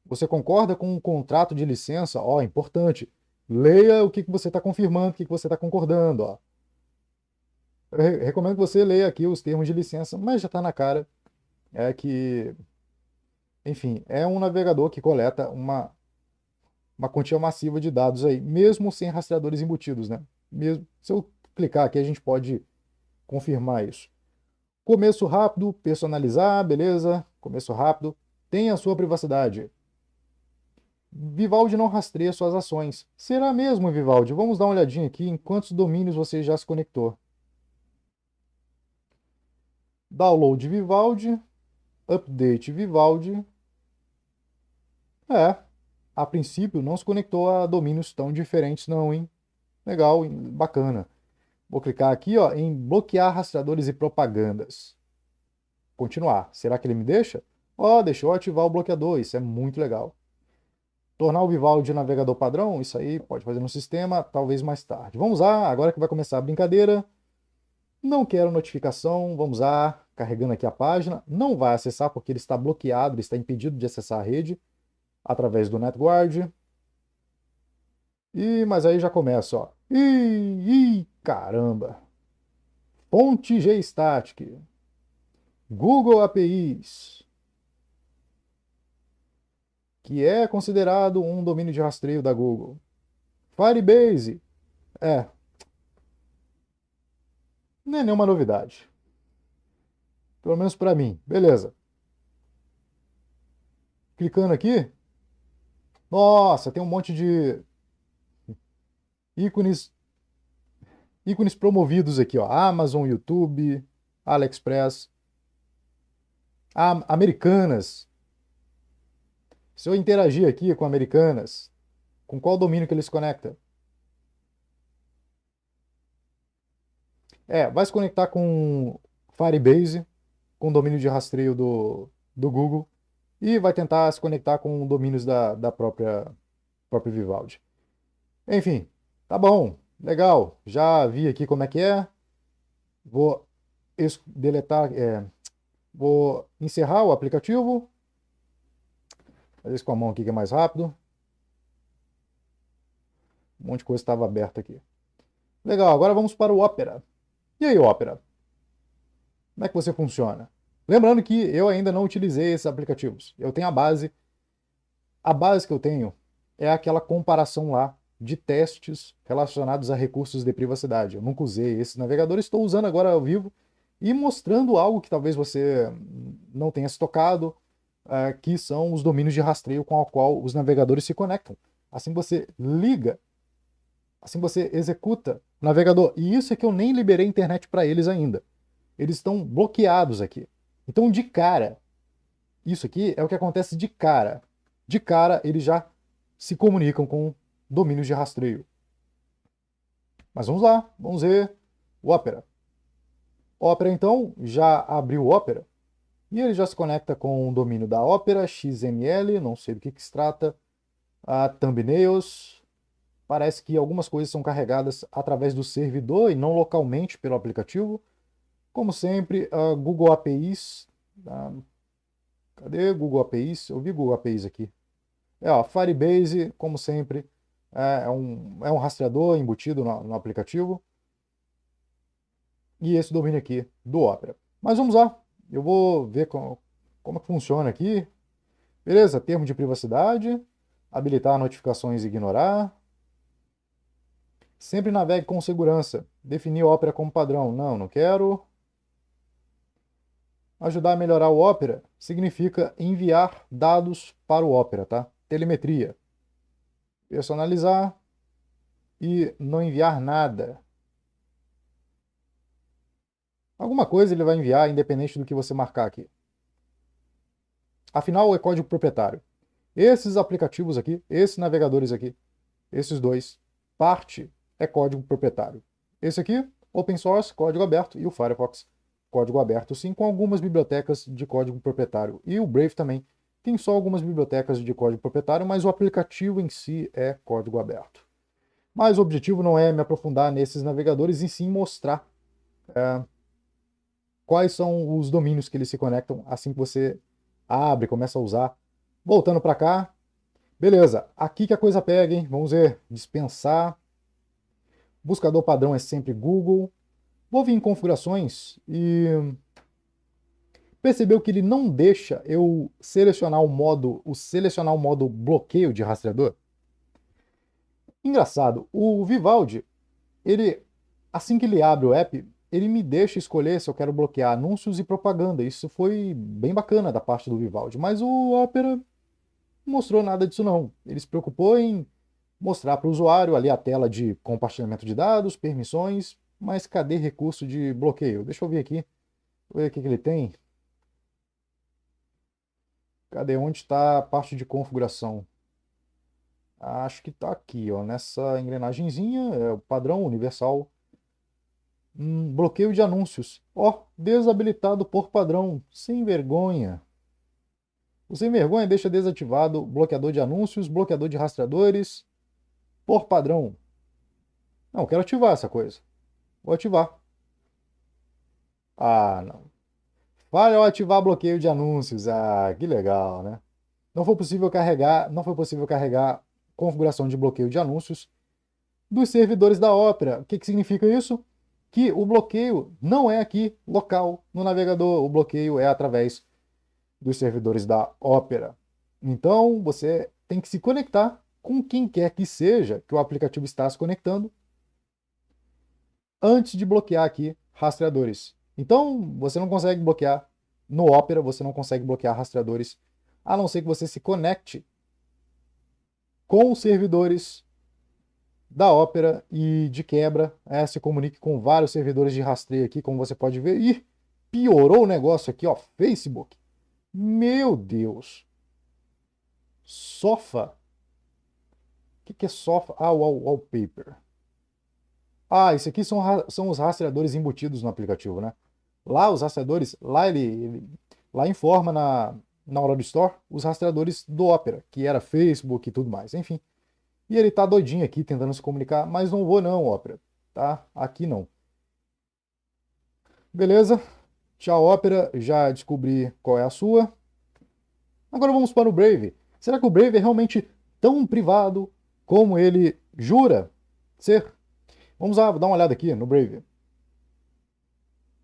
Você concorda com um contrato de licença? Ó, importante. Leia o que você está confirmando, o que você está concordando. Ó. Eu recomendo que você leia aqui os termos de licença, mas já está na cara. É que, enfim, é um navegador que coleta uma quantia massiva de dados aí, mesmo sem rastreadores embutidos, né? Mesmo, se eu clicar aqui, a gente pode confirmar isso. Começo rápido, personalizar, beleza? Começo rápido. Tem a sua privacidade. Vivaldi não rastreia suas ações. Será mesmo, Vivaldi? Vamos dar uma olhadinha aqui em quantos domínios você já se conectou. Download Vivaldi, update Vivaldi. A princípio não se conectou a domínios tão diferentes não, hein? Legal, bacana. Vou clicar aqui, ó, em bloquear rastreadores e propagandas. Continuar. Será que ele me deixa? Ó, deixou ativar o bloqueador. Isso é muito legal. Tornar o Vivaldi navegador padrão, isso aí pode fazer no sistema, talvez mais tarde. Vamos lá, agora que vai começar a brincadeira. Não quero notificação, vamos lá, carregando aqui a página. Não vai acessar porque ele está bloqueado, ele está impedido de acessar a rede através do NetGuard. Mas aí já começa, ó. Caramba. Fonte GStatic. Google APIs, que é considerado um domínio de rastreio da Google. Firebase, é, não é nenhuma novidade. Pelo menos para mim. Beleza. Clicando aqui. Nossa, tem um monte de ícones, ícones promovidos aqui, ó. Amazon, YouTube, AliExpress, Americanas. Se eu interagir aqui com Americanas, com qual domínio que ele se conecta? Vai se conectar com Firebase, com o domínio de rastreio do Google, e vai tentar se conectar com domínios da própria Vivaldi. Enfim, tá bom, legal. Já vi aqui como é que é. Vou deletar, vou encerrar o aplicativo. Fazer isso com a mão aqui que é mais rápido. Um monte de coisa estava aberta aqui. Legal, agora vamos para o Opera. E aí, Opera? Como é que você funciona? Lembrando que eu ainda não utilizei esses aplicativos. Eu tenho a base. A base que eu tenho é aquela comparação lá de testes relacionados a recursos de privacidade. Eu nunca usei esse navegador, estou usando agora ao vivo e mostrando algo que talvez você não tenha se tocado, que são os domínios de rastreio com o qual os navegadores se conectam. Assim você liga, assim você executa o navegador. E isso é que eu nem liberei a internet para eles ainda. Eles estão bloqueados aqui. Então, de cara, isso aqui é o que acontece de cara. De cara, eles já se comunicam com domínios de rastreio. Mas vamos lá, vamos ver o Opera. O Opera, então, já abriu o Opera. E ele já se conecta com o domínio da Opera, XML, não sei do que se trata, a thumbnails. Parece que algumas coisas são carregadas através do servidor e não localmente pelo aplicativo. Como sempre, a Google APIs. Cadê Google APIs? Eu vi Google APIs aqui. Ó, Firebase, como sempre, é um rastreador embutido no aplicativo. E esse domínio aqui do Opera. Mas vamos lá, eu vou ver como é que funciona aqui. Beleza, termo de privacidade, habilitar notificações e ignorar. Sempre navegue com segurança. Definir o Opera como padrão. Não, não quero. Ajudar a melhorar o Opera significa enviar dados para o Opera, tá? Telemetria. Personalizar e não enviar nada. Alguma coisa ele vai enviar, independente do que você marcar aqui. Afinal, é código proprietário. Esses aplicativos aqui, esses navegadores aqui, esses dois, parte é código proprietário. Esse aqui, open source, código aberto, e o Firefox, código aberto, sim, com algumas bibliotecas de código proprietário. E o Brave também tem só algumas bibliotecas de código proprietário, mas o aplicativo em si é código aberto. Mas o objetivo não é me aprofundar nesses navegadores, e sim mostrar quais são os domínios que eles se conectam assim que você abre, começa a usar. Voltando para cá, beleza, aqui que a coisa pega, hein? Vamos ver, dispensar. Buscador padrão é sempre Google. Vou vir em configurações e percebeu que ele não deixa eu selecionar selecionar o modo bloqueio de rastreador? Engraçado, o Vivaldi, ele, assim que ele abre o app, ele me deixa escolher se eu quero bloquear anúncios e propaganda. Isso foi bem bacana da parte do Vivaldi, mas o Opera não mostrou nada disso não. Ele se preocupou em mostrar para o usuário ali a tela de compartilhamento de dados, permissões, mas cadê recurso de bloqueio? Deixa eu ver aqui, vou ver o que ele tem. Cadê? Onde está a parte de configuração? Acho que está aqui, ó, nessa engrenagenzinha, é o padrão universal. Bloqueio de anúncios. Ó, desabilitado por padrão. Sem vergonha. O sem vergonha deixa desativado bloqueador de anúncios, bloqueador de rastreadores, por padrão. Não, eu quero ativar essa coisa. Vou ativar. Ah, não. Falha ao ativar bloqueio de anúncios. Ah, que legal, né? Não foi possível carregar configuração de bloqueio de anúncios dos servidores da Opera. O que que significa isso? Que o bloqueio não é aqui local no navegador, o bloqueio é através dos servidores da Opera. Então, você tem que se conectar com quem quer que seja que o aplicativo está se conectando antes de bloquear aqui rastreadores. Então, você não consegue bloquear no Opera, você não consegue bloquear rastreadores, a não ser que você se conecte com os servidores da Opera e, de quebra, se comunique com vários servidores de rastreio aqui, como você pode ver. E piorou o negócio aqui, ó, Facebook. Meu Deus. Sofa. O que é Sofa? Ah, o wallpaper. Ah, isso aqui são os rastreadores embutidos no aplicativo, né? Lá, os rastreadores, lá informa na hora do store os rastreadores do Opera, que era Facebook e tudo mais, enfim. E ele tá doidinho aqui tentando se comunicar, mas não vou não, Opera, tá? Aqui não. Beleza? Tchau, Opera, já descobri qual é a sua. Agora vamos para o Brave. Será que o Brave é realmente tão privado como ele jura ser? Vamos lá, dar uma olhada aqui no Brave.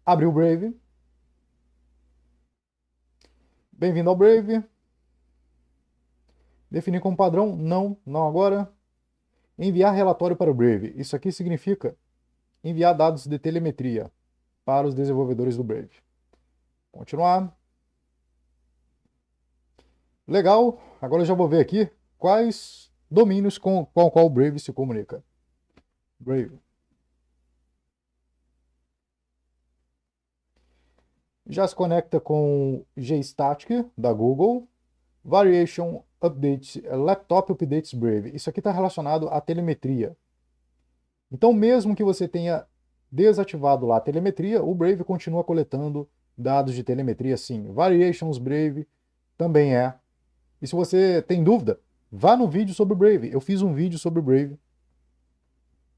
Abriu o Brave. Bem-vindo ao Brave. Definir como padrão? Não, não agora. Enviar relatório para o Brave. Isso aqui significa enviar dados de telemetria para os desenvolvedores do Brave. Continuar. Legal. Agora eu já vou ver aqui quais domínios com qual o Brave se comunica. Brave. Já se conecta com GStatic da Google. Variation Updates, Laptop Updates Brave. Isso aqui está relacionado à telemetria. Então, mesmo que você tenha desativado lá a telemetria, o Brave continua coletando dados de telemetria sim. Variations Brave também é. E se você tem dúvida, vá no vídeo sobre o Brave. Eu fiz um vídeo sobre o Brave.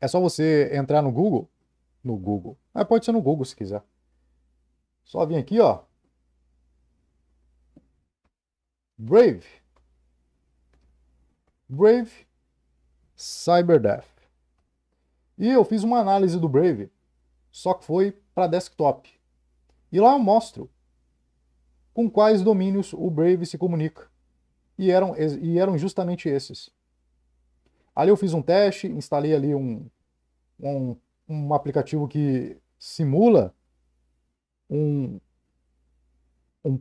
É só você entrar no Google. No Google. Pode ser no Google se quiser. Só vir aqui, ó. Brave. Brave CyberDeath. E eu fiz uma análise do Brave, só que foi para desktop. E lá eu mostro com quais domínios o Brave se comunica. E eram justamente esses. Ali eu fiz um teste, instalei ali um aplicativo que simula um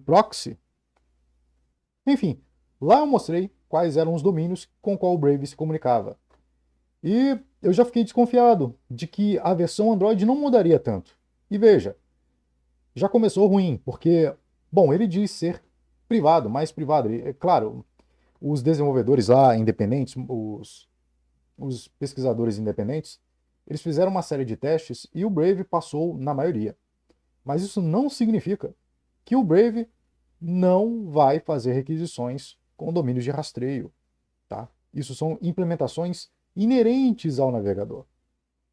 proxy. Enfim, lá eu mostrei quais eram os domínios com qual o Brave se comunicava. E eu já fiquei desconfiado de que a versão Android não mudaria tanto. E veja, já começou ruim, porque, bom, ele diz ser privado, mais privado. É claro, os desenvolvedores lá independentes, os pesquisadores independentes, eles fizeram uma série de testes e o Brave passou na maioria. Mas isso não significa que o Brave não vai fazer requisições com domínios de rastreio, tá? Isso são implementações inerentes ao navegador.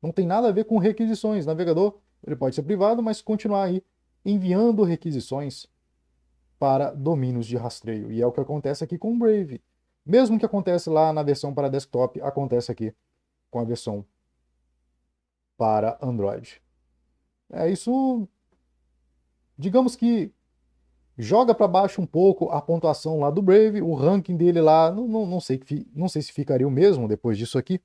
Não tem nada a ver com requisições. O navegador ele pode ser privado, mas continuar aí enviando requisições para domínios de rastreio. E é o que acontece aqui com o Brave. Mesmo que acontece lá na versão para desktop, acontece aqui com a versão para Android. Isso, digamos que joga para baixo um pouco a pontuação lá do Brave, o ranking dele lá, não sei se ficaria o mesmo depois disso aqui.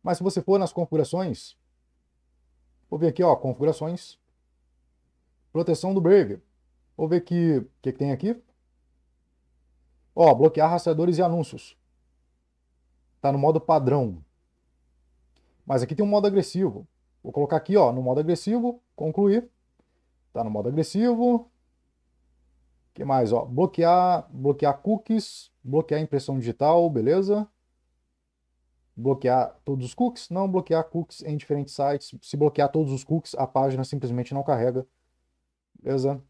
Mas se você for nas configurações, vou ver aqui, ó, configurações, proteção do Brave. Vou ver aqui o que tem aqui. Ó, bloquear rastreadores e anúncios. Tá no modo padrão. Mas aqui tem um modo agressivo. Vou colocar aqui, ó, no modo agressivo, concluir. Tá no modo agressivo. O que mais, ó? Bloquear cookies, bloquear impressão digital, beleza? bloquear todos os cookies, não bloquear cookies em diferentes sites. Se bloquear todos os cookies, a página simplesmente não carrega. Beleza?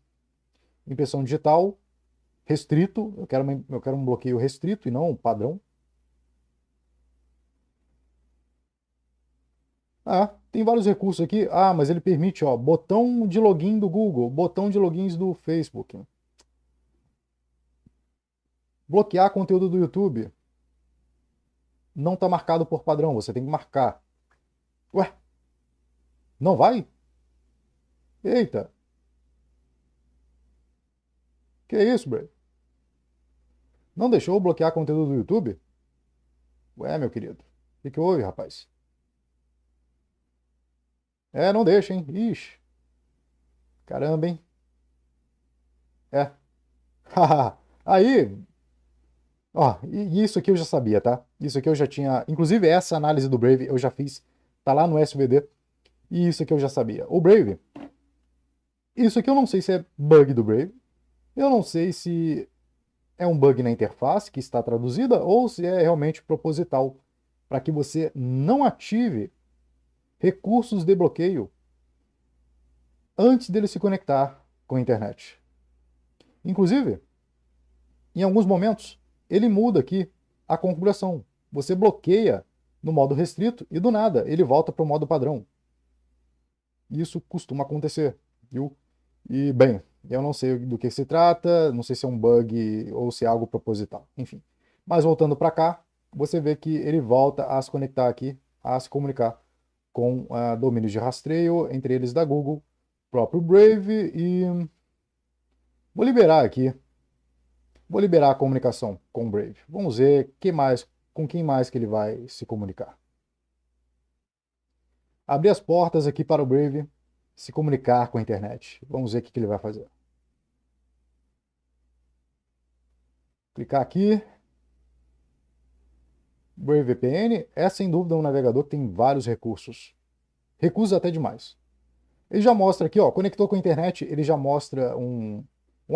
Impressão digital, restrito. Eu quero um bloqueio restrito e não um padrão. Ah, tem vários recursos aqui. Ah, mas ele permite, ó, botão de login do Google, botão de logins do Facebook. Bloquear conteúdo do YouTube. Não está marcado por padrão, você tem que marcar. Ué, não vai? Eita, que é isso, Bray? Não deixou eu bloquear conteúdo do YouTube? Ué, meu querido, o que que houve, rapaz? É, não deixa, hein? Ixi, caramba, hein? É. Aí, ó, e isso aqui eu já sabia, tá? Isso aqui eu já tinha. Inclusive, essa análise do Brave eu já fiz, tá lá no SVD, e isso aqui eu já sabia. O Brave, isso aqui eu não sei se é bug do Brave, eu não sei se é um bug na interface que está traduzida ou se é realmente proposital, para que você não ative recursos de bloqueio antes dele se conectar com a internet. Inclusive, em alguns momentos, ele muda aqui a configuração. Você bloqueia no modo restrito e do nada ele volta para o modo padrão. Isso costuma acontecer, viu? E, bem, eu não sei do que se trata, não sei se é um bug ou se é algo proposital, enfim. Mas voltando para cá, você vê que ele volta a se conectar aqui, a se comunicar com domínios de rastreio, entre eles da Google, próprio Brave, e vou liberar aqui, vou liberar a comunicação com o Brave. Vamos ver com quem mais que ele vai se comunicar. Abrir as portas aqui para o Brave se comunicar com a internet. Vamos ver o que ele vai fazer. Clicar aqui. Brave VPN é sem dúvida um navegador que tem vários recursos. Recursos até demais. Ele já mostra aqui, ó, conectou com a internet, ele já mostra um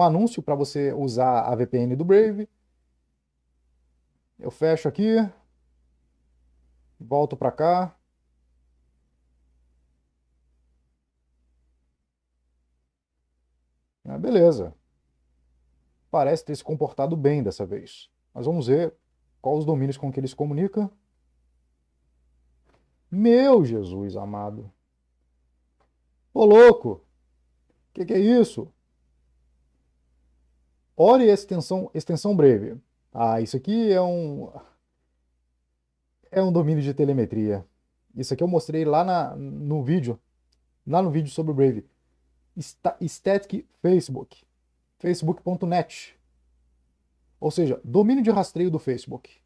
anúncio para você usar a VPN do Brave. Eu fecho aqui, volto para cá. Ah, beleza. Parece ter se comportado bem dessa vez. Mas vamos ver quais os domínios com que ele se comunica. Meu Jesus amado. Ô louco, que é isso? Ore extensão Brave. Ah, isso aqui é um domínio de telemetria. Isso aqui eu mostrei lá no vídeo sobre o Brave. Static Facebook, facebook.net. Ou seja, domínio de rastreio do Facebook.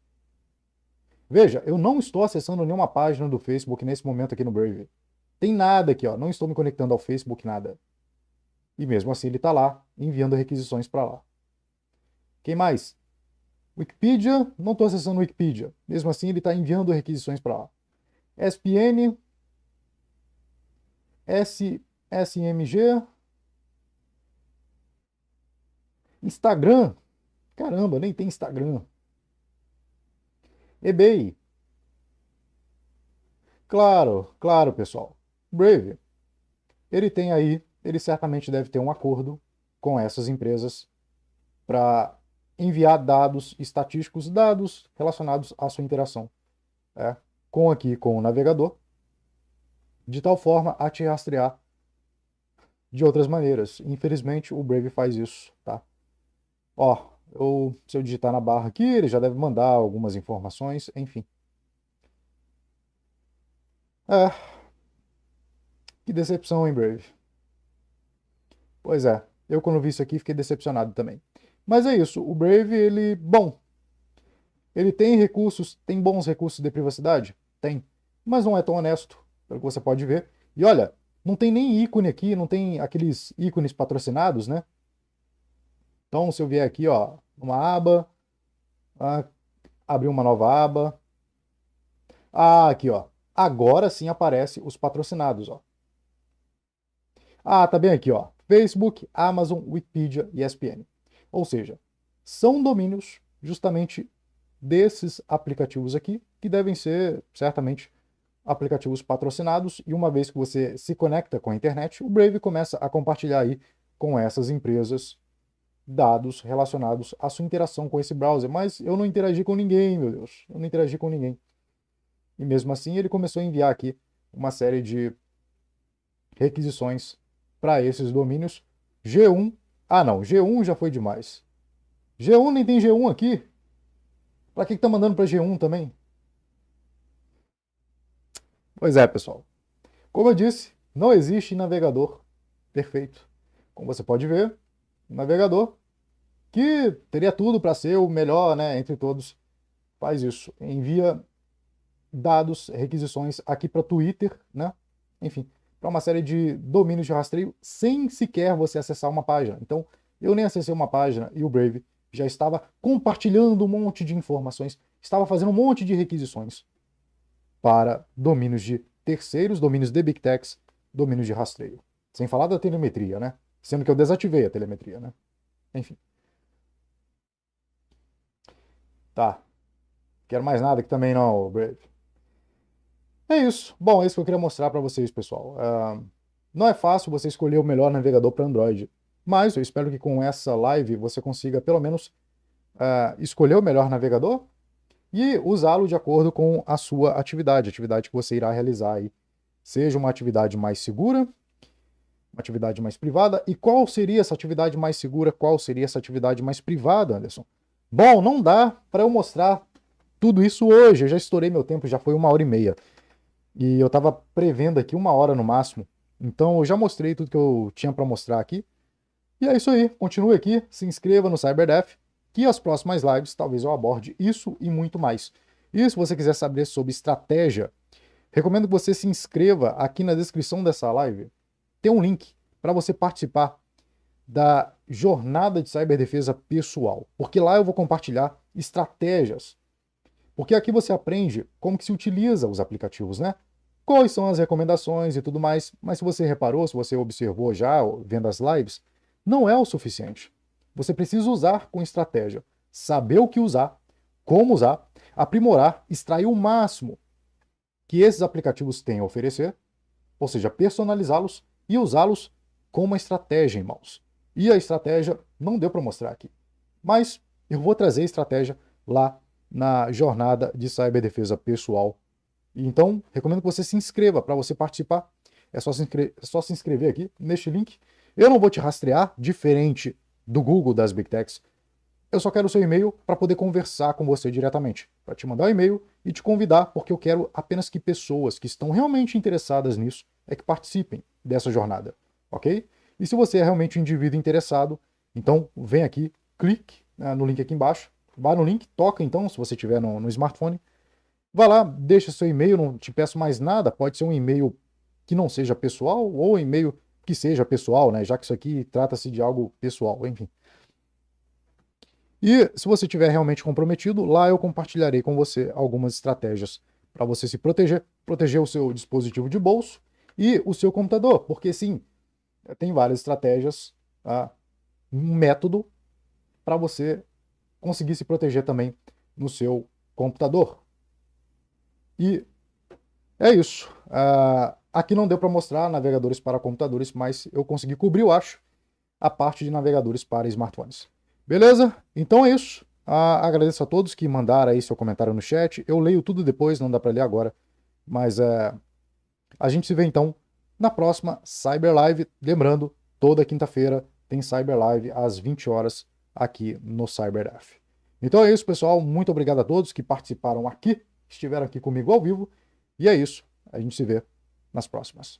Veja, eu não estou acessando nenhuma página do Facebook nesse momento aqui no Brave. Tem nada aqui, ó. Não estou me conectando ao Facebook, nada. E mesmo assim ele está lá, enviando requisições para lá. Quem mais? Wikipedia, não estou acessando o Wikipedia. Mesmo assim ele está enviando requisições para lá. ESPN, SMG, Instagram. Caramba, nem tem Instagram. eBay. Claro, claro, pessoal. Brave, ele certamente deve ter um acordo com essas empresas para enviar dados estatísticos, dados relacionados à sua interação, com o navegador, de tal forma a te rastrear de outras maneiras. Infelizmente, o Brave faz isso, tá? Ó, se eu digitar na barra aqui, ele já deve mandar algumas informações, enfim. É, que decepção, hein, Brave? Pois é, eu quando vi isso aqui fiquei decepcionado também. Mas é isso, o Brave, ele tem recursos, tem bons recursos de privacidade? Tem, mas não é tão honesto, pelo que você pode ver. E olha, não tem nem ícone aqui, não tem aqueles ícones patrocinados, né? Então, se eu vier aqui, ó, uma aba, ah, abrir uma nova aba. Ah, aqui, ó. Agora sim aparece os patrocinados, ó. Ah, tá bem aqui, ó. Facebook, Amazon, Wikipedia e ESPN. Ou seja, são domínios justamente desses aplicativos aqui, que devem ser, certamente, aplicativos patrocinados, e uma vez que você se conecta com a internet, o Brave começa a compartilhar aí com essas empresas dados relacionados à sua interação com esse browser. Mas eu não interagi com ninguém, meu Deus, eu não interagi com ninguém. E mesmo assim ele começou a enviar aqui uma série de requisições para esses domínios. G1, ah não, G1 já foi demais. G1 nem tem G1 aqui. Para que tá mandando para G1 também? Pois é, pessoal. Como eu disse, não existe navegador perfeito. Como você pode ver, um navegador que teria tudo para ser o melhor, né, entre todos, faz isso. Envia dados, requisições aqui para Twitter, né? Enfim, para uma série de domínios de rastreio sem sequer você acessar uma página. Então, eu nem acessei uma página e o Brave já estava compartilhando um monte de informações, estava fazendo um monte de requisições para domínios de terceiros, domínios de Big Techs, domínios de rastreio. Sem falar da telemetria, né? Sendo que eu desativei a telemetria, né? Enfim. Tá. Quero mais nada aqui também não, Brave. É isso. Bom, é isso que eu queria mostrar para vocês, pessoal. Não é fácil você escolher o melhor navegador para Android, mas eu espero que com essa live você consiga pelo menos escolher o melhor navegador e usá-lo de acordo com a sua atividade, a atividade que você irá realizar aí. Seja uma atividade mais segura, uma atividade mais privada. E qual seria essa atividade mais segura? Qual seria essa atividade mais privada, Anderson? Bom, não dá para eu mostrar tudo isso hoje. Eu já estourei meu tempo, já foi 1h30. E eu estava prevendo aqui 1 hora no máximo. Então eu já mostrei tudo que eu tinha para mostrar aqui. E é isso aí. Continue aqui, se inscreva no CyberDef, que as próximas lives talvez eu aborde isso e muito mais. E se você quiser saber sobre estratégia, recomendo que você se inscreva aqui na descrição dessa live. Tem um link para você participar da jornada de ciberdefesa pessoal, porque lá eu vou compartilhar estratégias. Porque aqui você aprende como que se utiliza os aplicativos, né? Quais são as recomendações e tudo mais, mas se você reparou, se você observou já vendo as lives, não é o suficiente. Você precisa usar com estratégia, saber o que usar, como usar, aprimorar, extrair o máximo que esses aplicativos têm a oferecer, ou seja, personalizá-los e usá-los com uma estratégia em mãos. E a estratégia não deu para mostrar aqui, mas eu vou trazer a estratégia lá na jornada de ciberdefesa pessoal. Então, recomendo que você se inscreva para você participar. É só se inscrever aqui neste link. Eu não vou te rastrear, diferente do Google das Big Techs. Eu só quero o seu e-mail para poder conversar com você diretamente, para te mandar um e-mail e te convidar, porque eu quero apenas que pessoas que estão realmente interessadas nisso que participem dessa jornada, ok? E se você é realmente um indivíduo interessado, então vem aqui, clique no link aqui embaixo, vá no link, toca então, se você tiver no smartphone, vá lá, deixa seu e-mail, não te peço mais nada, pode ser um e-mail que não seja pessoal ou um e-mail que seja pessoal, né? Já que isso aqui trata-se de algo pessoal, enfim. E se você estiver realmente comprometido, lá eu compartilharei com você algumas estratégias para você se proteger, proteger o seu dispositivo de bolso e o seu computador, porque sim, tem várias estratégias, um método para você conseguir se proteger também no seu computador. E é isso. Aqui não deu para mostrar navegadores para computadores, mas eu consegui cobrir, eu acho, a parte de navegadores para smartphones. Beleza? Então é isso. Agradeço a todos que mandaram aí seu comentário no chat. Eu leio tudo depois, não dá para ler agora. Mas a gente se vê então na próxima Cyber Live. Lembrando, toda quinta-feira tem Cyber Live às 20 horas aqui no CyberDef. Então é isso, pessoal. Muito obrigado a todos que participaram aqui, estiveram aqui comigo ao vivo. E é isso. A gente se vê nas próximas.